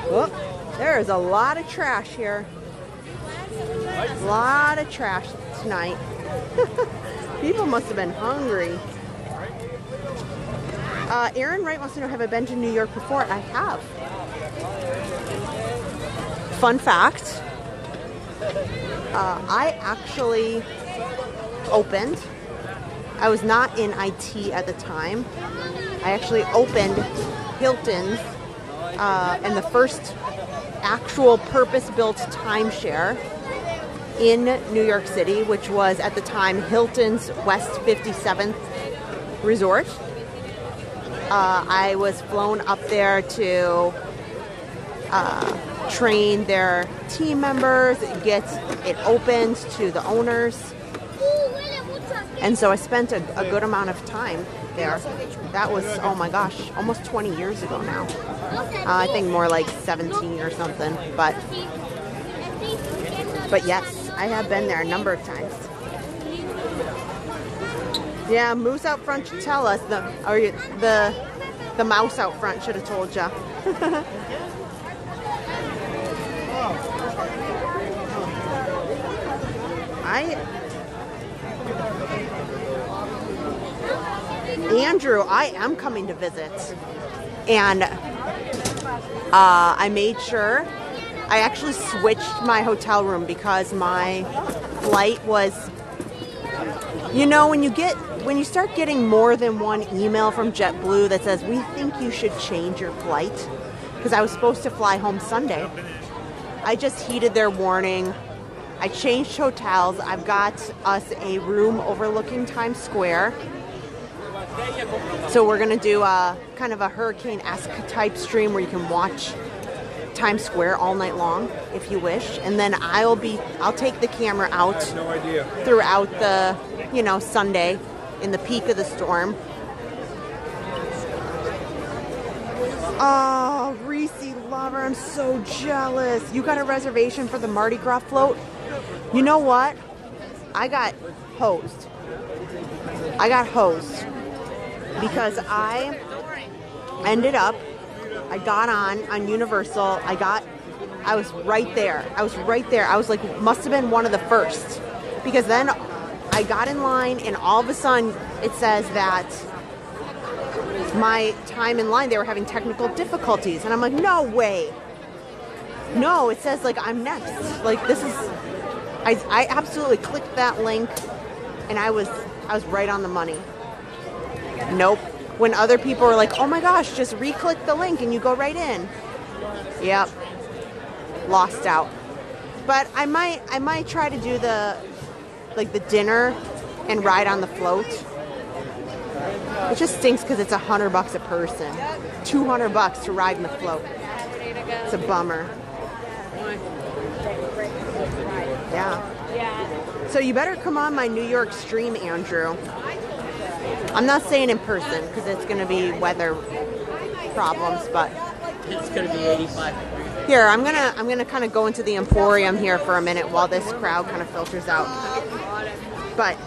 [SPEAKER 1] Oh, there's a lot of trash here. A lot of trash tonight. People must have been hungry. Aaron Wright wants to know, have I been to New York before? I have. Fun fact, I actually opened, I was not in IT at the time, I actually opened Hilton's and the first actual purpose-built timeshare in New York City, which was at the time Hilton's West 57th Resort. I was flown up there to train their team members, get it opened to the owners, and so I spent a good amount of time there. That was, oh my gosh, almost 20 years ago now. I think more like 17 or something, but yes, I have been there a number of times. Yeah, moose out front should tell us, the mouse out front should have told ya. Andrew, I am coming to visit, and I made sure, I actually switched my hotel room because my flight was, you know, when you start getting more than one email from JetBlue that says, we think you should change your flight, because I was supposed to fly home Sunday. I just heeded their warning. I changed hotels. I've got us a room overlooking Times Square. So we're going to do a kind of a hurricane-esque type stream where you can watch Times Square all night long if you wish. And then I'll take the camera out throughout the, you know, Sunday in the peak of the storm. Oh, Reese Lover, I'm so jealous. You got a reservation for the Mardi Gras float? You know what? I got hosed. Because I ended up, I got on Universal. I was right there. I was like, must have been one of the first. Because then I got in line and all of a sudden it says that my time in line, they were having technical difficulties. And I'm like, no way. No, it says like I'm next. Like this is, I absolutely clicked that link and I was right on the money. Nope. When other people were like, oh my gosh, just re-click the link and you go right in. Yep. Lost out. But I might try to do the dinner and ride on the float. It just stinks because it's $100 a person. $200 to ride in the float. It's a bummer. Yeah. So you better come on my New York stream, Andrew. I'm not saying in person because it's going to be weather problems, but
[SPEAKER 18] it's going to be 85 degrees.
[SPEAKER 1] Here, I'm gonna kind of go into the Emporium here for a minute while this crowd kind of filters out. But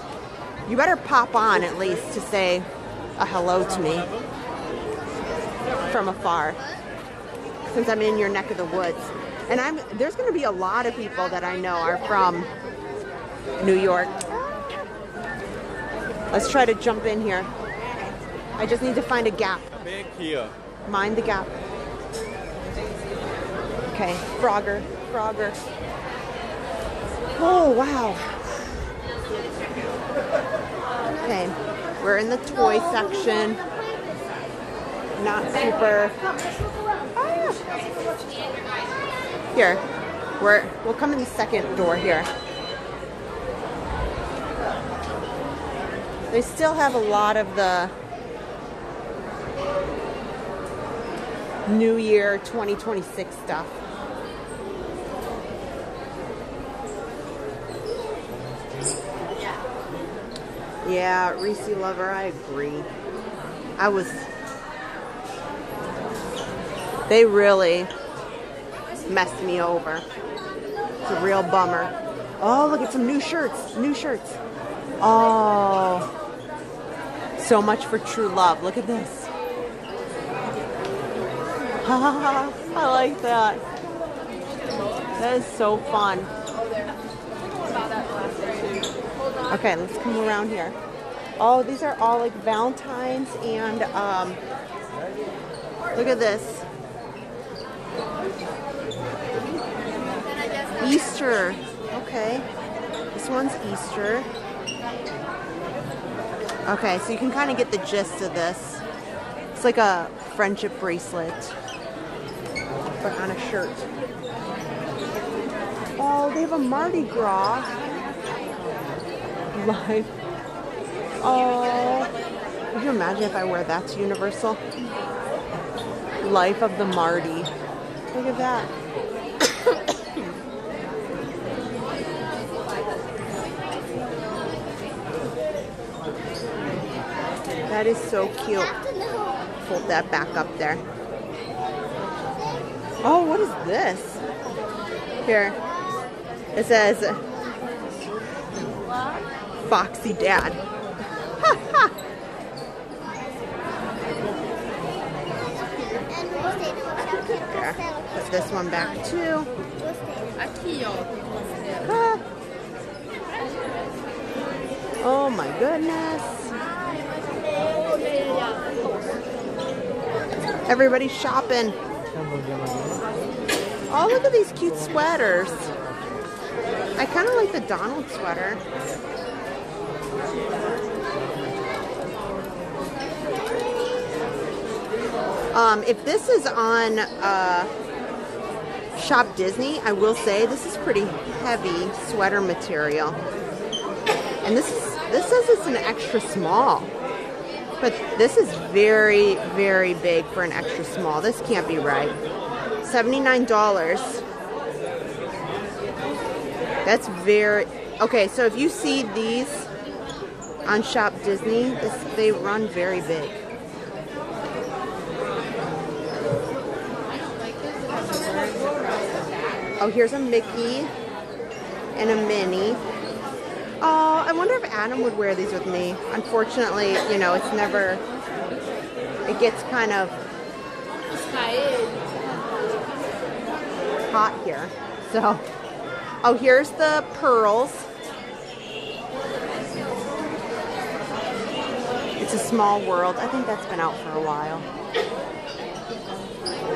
[SPEAKER 1] you better pop on at least to say a hello to me from afar, since I'm in your neck of the woods. And there's going to be a lot of people that I know are from New York. Let's try to jump in here. I just need to find a gap.
[SPEAKER 19] Big here.
[SPEAKER 1] Mind the gap. Okay, Frogger. Oh, wow. Okay, we're in the toy section. Not super. Here, we'll come in the second door here. They still have a lot of the New Year 2026 stuff. Yeah, Reese Lover, I agree. They really messed me over. It's a real bummer. Oh, look at some new shirts. Oh, so much for true love. Look at this. I like that. That is so fun. Okay, let's come around here. Oh, these are all like Valentine's and look at this. Easter. Okay. This one's Easter. Okay, so you can kind of get the gist of this. It's like a friendship bracelet. But on a shirt. Oh, they have a Mardi Gras. Live. Oh. Could you imagine if I wear that to Universal? Life of the Mardi. Look at that. That is so cute. Fold that back up there. Oh, what is this? Here. It says Foxy Dad. There. Put this one back too. Oh my goodness. Everybody's shopping. Oh, look at these cute sweaters. I kind of like the Donald sweater. If this is on Shop Disney, I will say this is pretty heavy sweater material. And this says it's an extra small. But this is very, very big for an extra small. This can't be right. $79. That's very... Okay, so if you see these on Shop Disney, they run very big. Oh, here's a Mickey and a Minnie. Oh, I wonder if Adam would wear these with me. Unfortunately, you know, it's never... It gets kind of hot here. So, oh, here's the pearls. It's a Small World. I think that's been out for a while.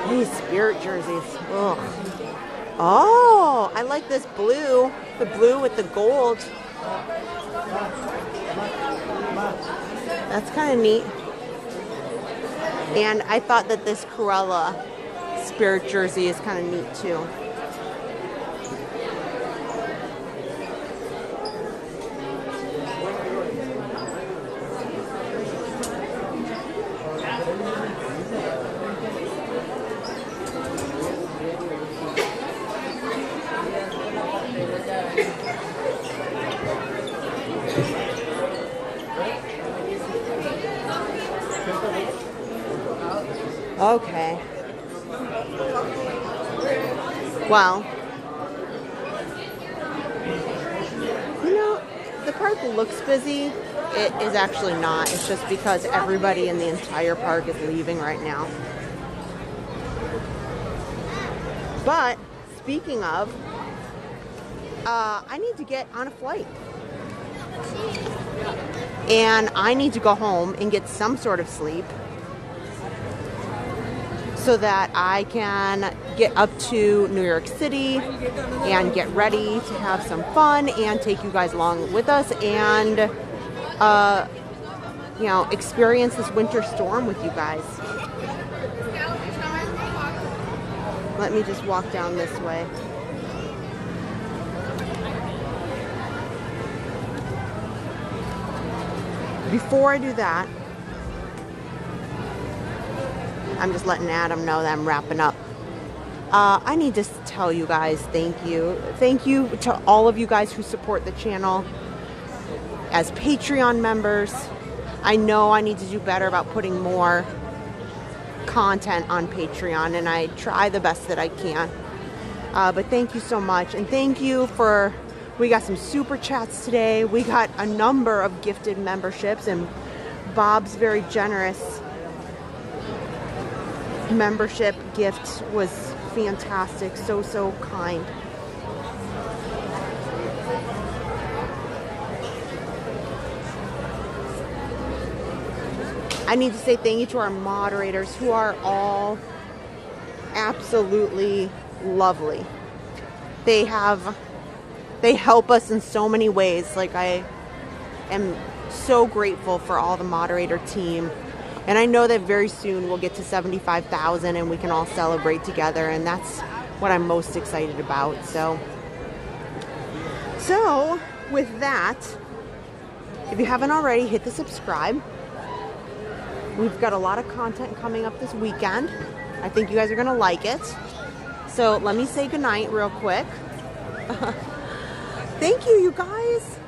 [SPEAKER 1] These Spirit jerseys. Ugh. Oh, I like this blue. The blue with the gold. That's kind of neat. And I thought that this Cruella Spirit jersey is kind of neat too. Okay. Well, you know, the park looks busy. It is actually not. It's just because everybody in the entire park is leaving right now. But speaking of, I need to get on a flight. And I need to go home and get some sort of sleep so that I can get up to New York City and get ready to have some fun and take you guys along with us and, you know, experience this winter storm with you guys. Let me just walk down this way. Before I do that, I'm just letting Adam know that I'm wrapping up. I need to tell you guys thank you. Thank you to all of you guys who support the channel as Patreon members. I know I need to do better about putting more content on Patreon, and I try the best that I can. But thank you so much, and thank you for... We got some super chats today. We got a number of gifted memberships, and Bob's very generous membership gift was fantastic. So kind. I need to say thank you to our moderators who are all absolutely lovely. They help us in so many ways. Like, I am so grateful for all the moderator team. And I know that very soon we'll get to 75,000 and we can all celebrate together. And that's what I'm most excited about. So with that, if you haven't already, hit the subscribe. We've got a lot of content coming up this weekend. I think you guys are going to like it. So let me say goodnight real quick. Thank you guys,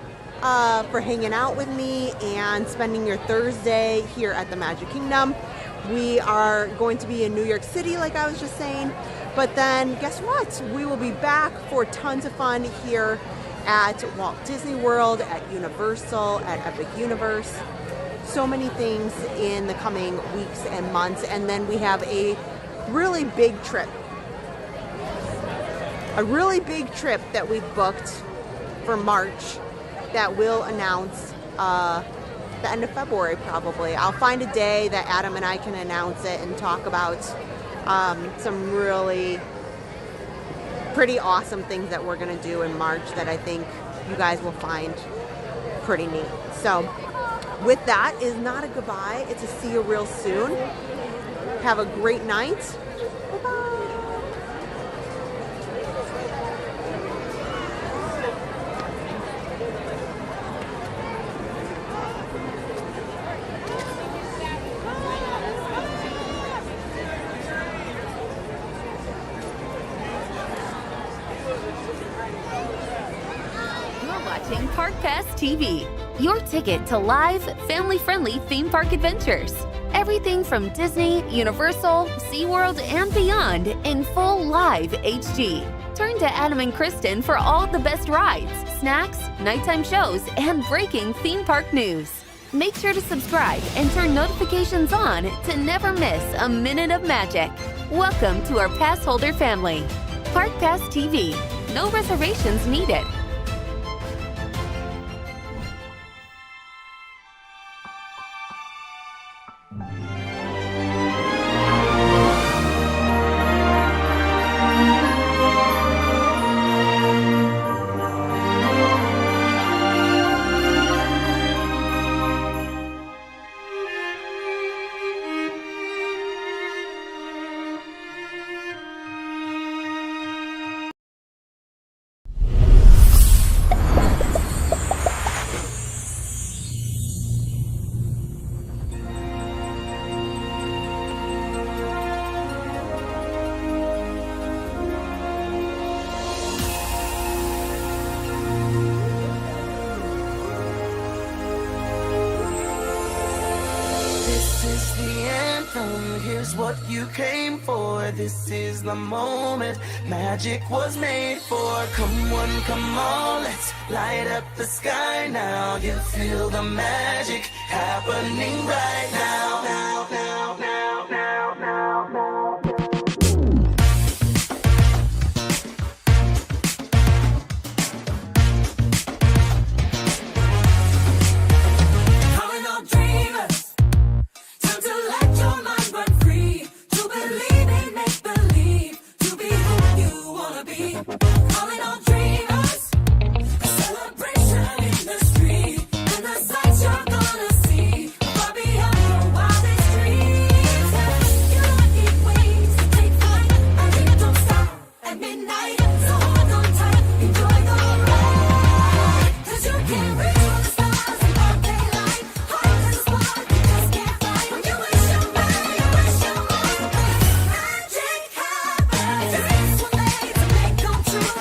[SPEAKER 1] for hanging out with me and spending your Thursday here at the Magic Kingdom. We are going to be in New York City, like I was just saying. But then, guess what? We will be back for tons of fun here at Walt Disney World, at Universal, at Epic Universe. So many things in the coming weeks and months. And then we have a really big trip. A really big trip that we've booked for March that we'll announce the end of February probably. I'll find a day that Adam and I can announce it and talk about some really pretty awesome things that we're going to do in March that I think you guys will find pretty neat. So with that is not a goodbye, it's a see you real soon. Have a great night. Bye-bye.
[SPEAKER 19] Park Pass TV, your ticket to live, family-friendly theme park adventures. Everything from Disney, Universal, SeaWorld, and beyond in full live HD. Turn to Adam and Kristen for all the best rides, snacks, nighttime shows, and breaking theme park news. Make sure to subscribe and turn notifications on to never miss a minute of magic. Welcome to our Passholder family. Park Pass TV. No reservations needed.
[SPEAKER 17] Here's what you came for. This is the moment magic was made for. Come one, come all, let's light up the sky now. You feel the magic happening right now. Now, now, now, now, now, now, now. free. Calling all dreamers, a celebration in the street, and the sights you're gonna see far beyond your wildest dreams. Your lucky wings to take flight, and it don't stop at midnight. So hold on tight, enjoy the ride, 'cause you can't reach for the stars in broad daylight. Heart as a spark, you just can't fight. When you wish your mind, magic happens. Dreams were made to make come true.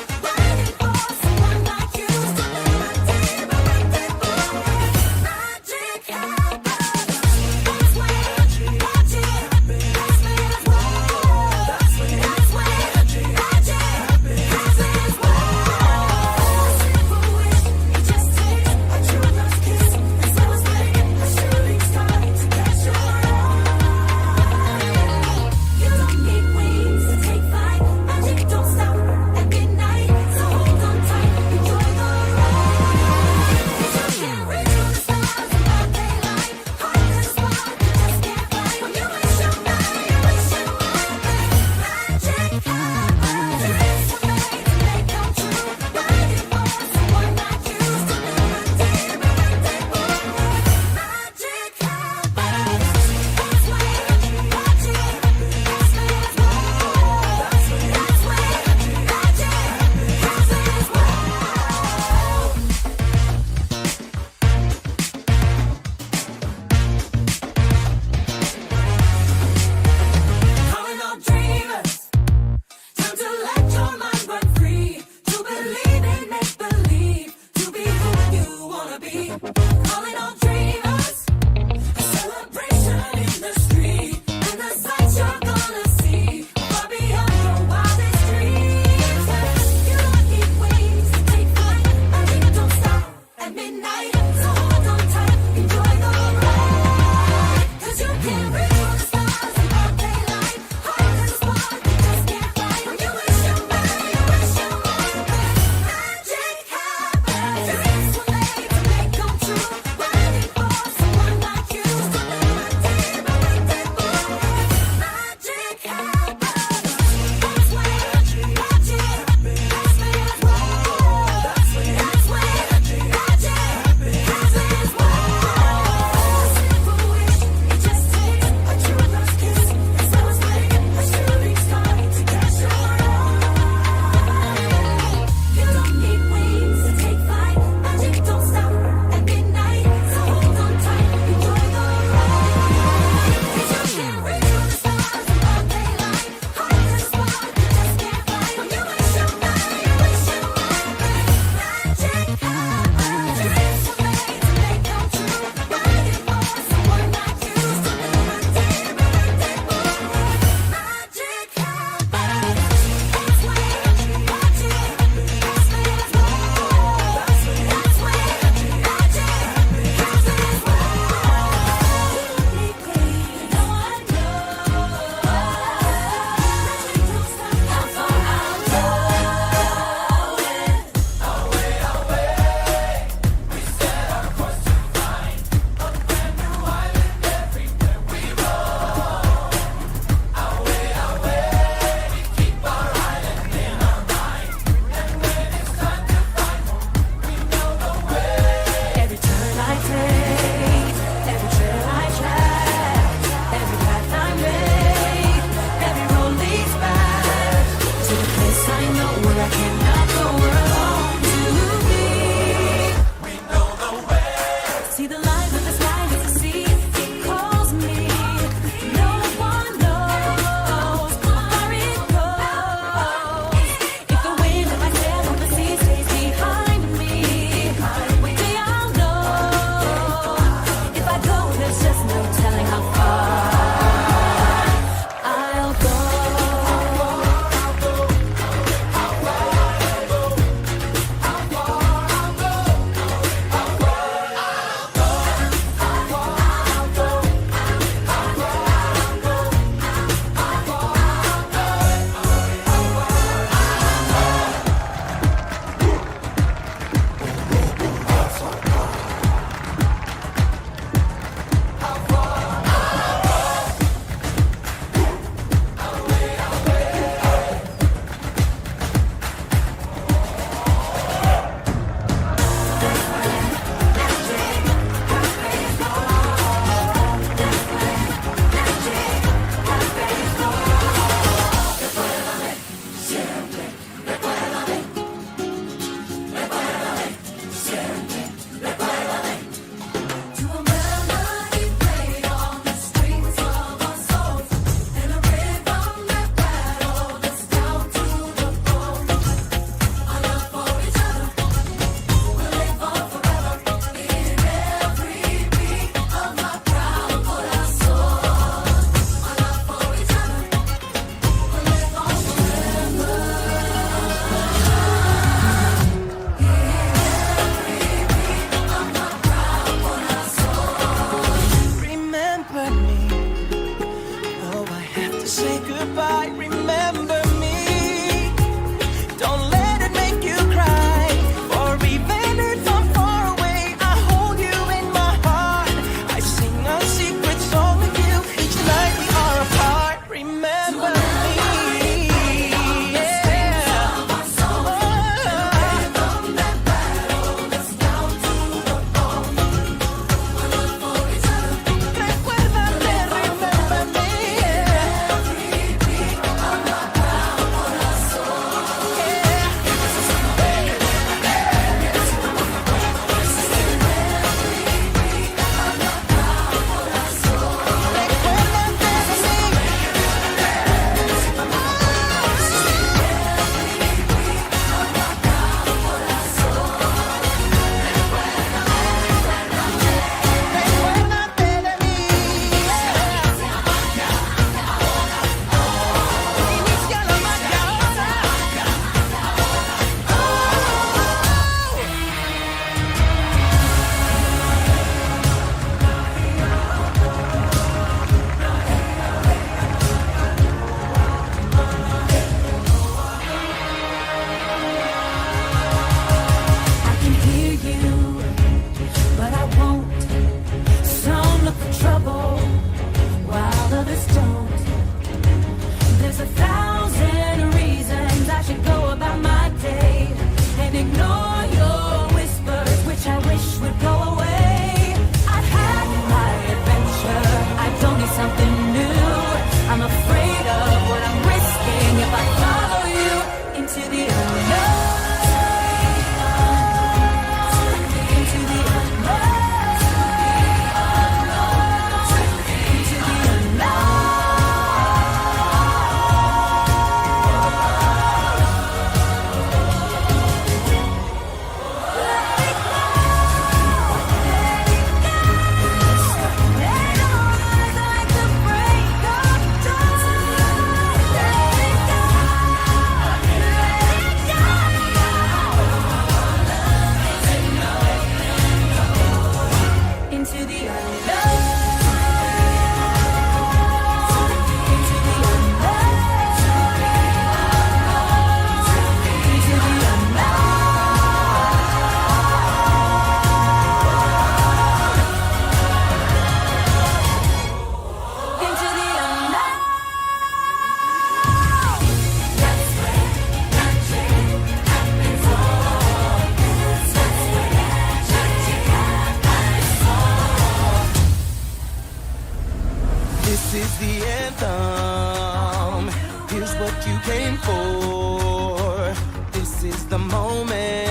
[SPEAKER 20] what you came for. This is the moment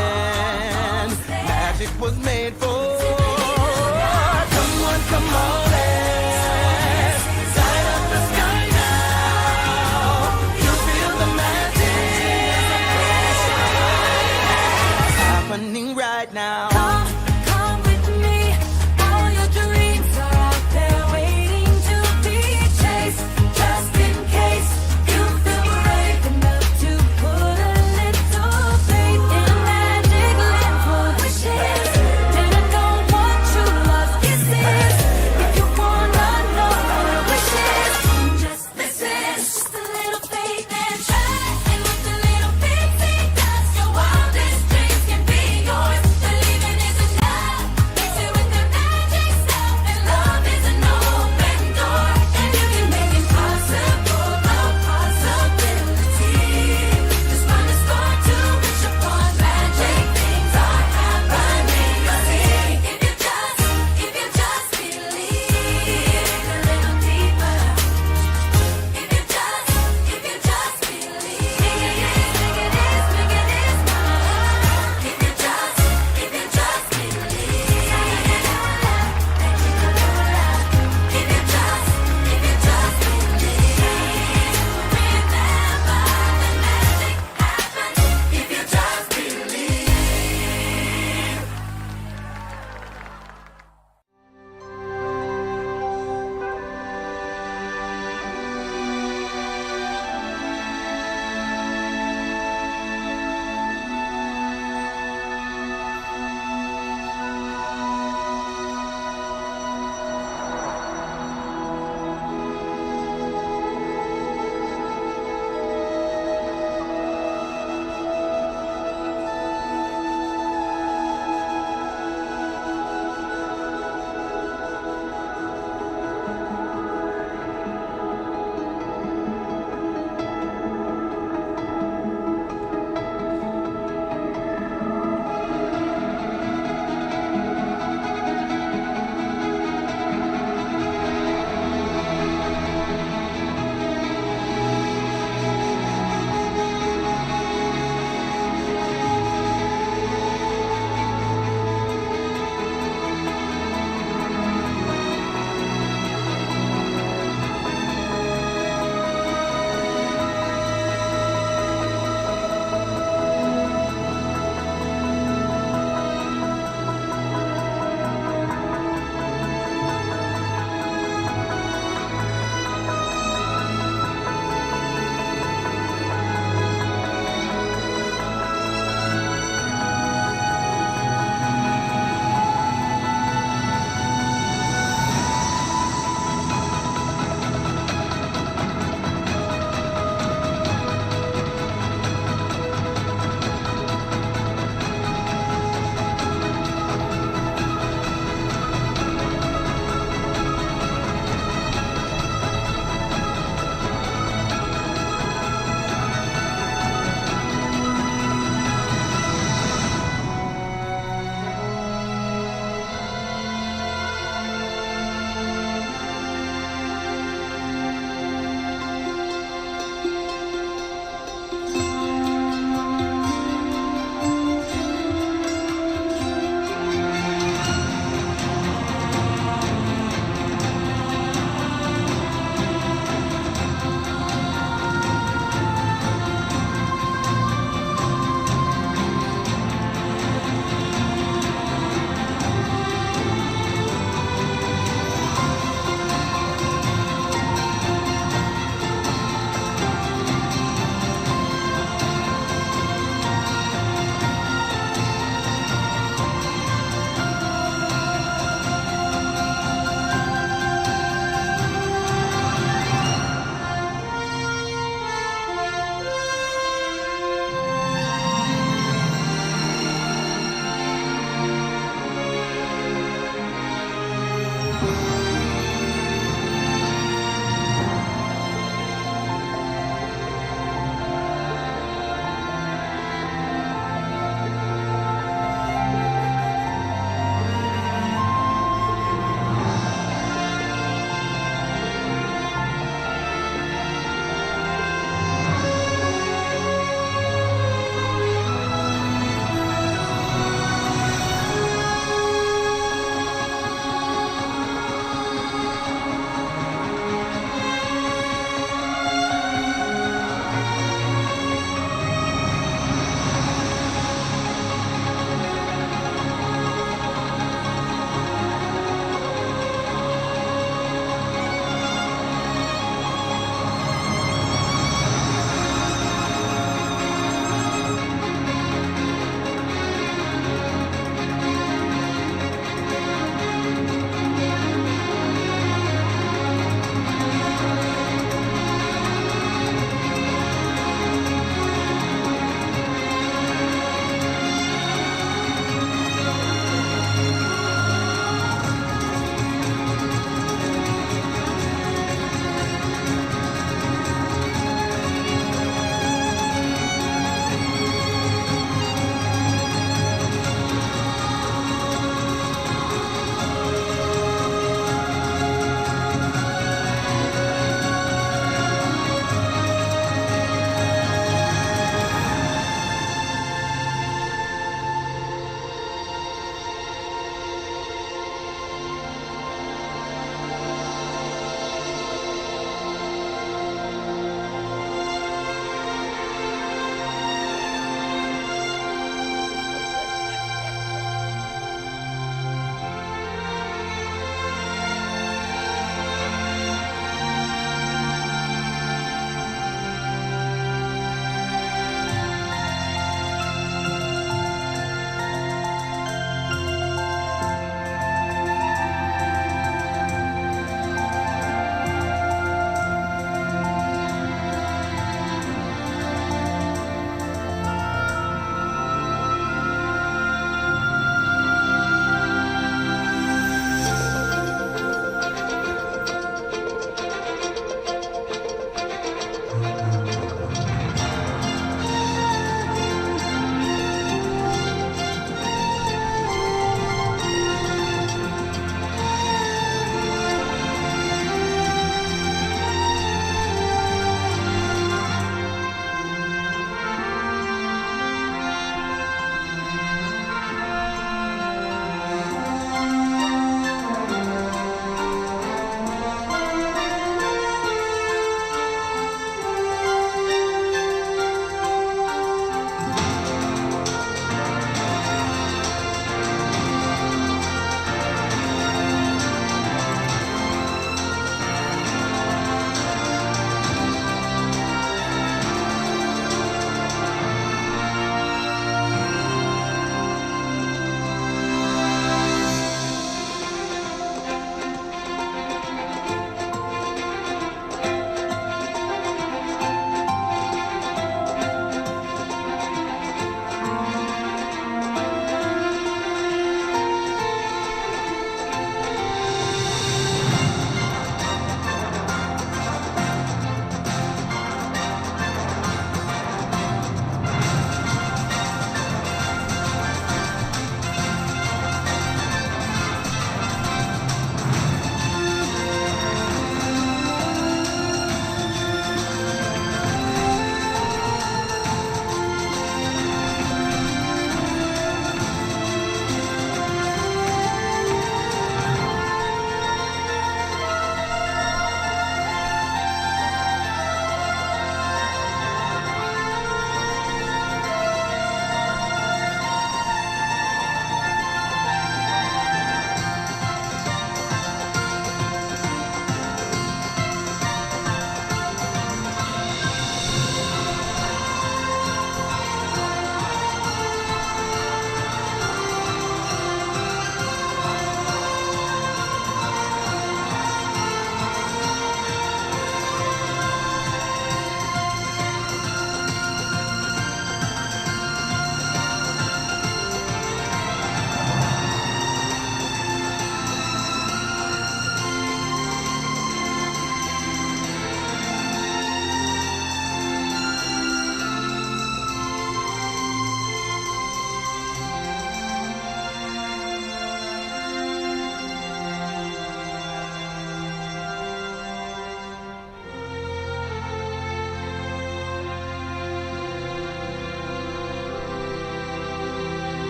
[SPEAKER 20] magic was made for. Come on, come on, let's light up the sky now. You feel the magic happening right now.
[SPEAKER 17] Come with me. All your dreams are out there waiting to be chased. Just in case you feel brave enough to put a little faith in magic land for wishes. Didn't know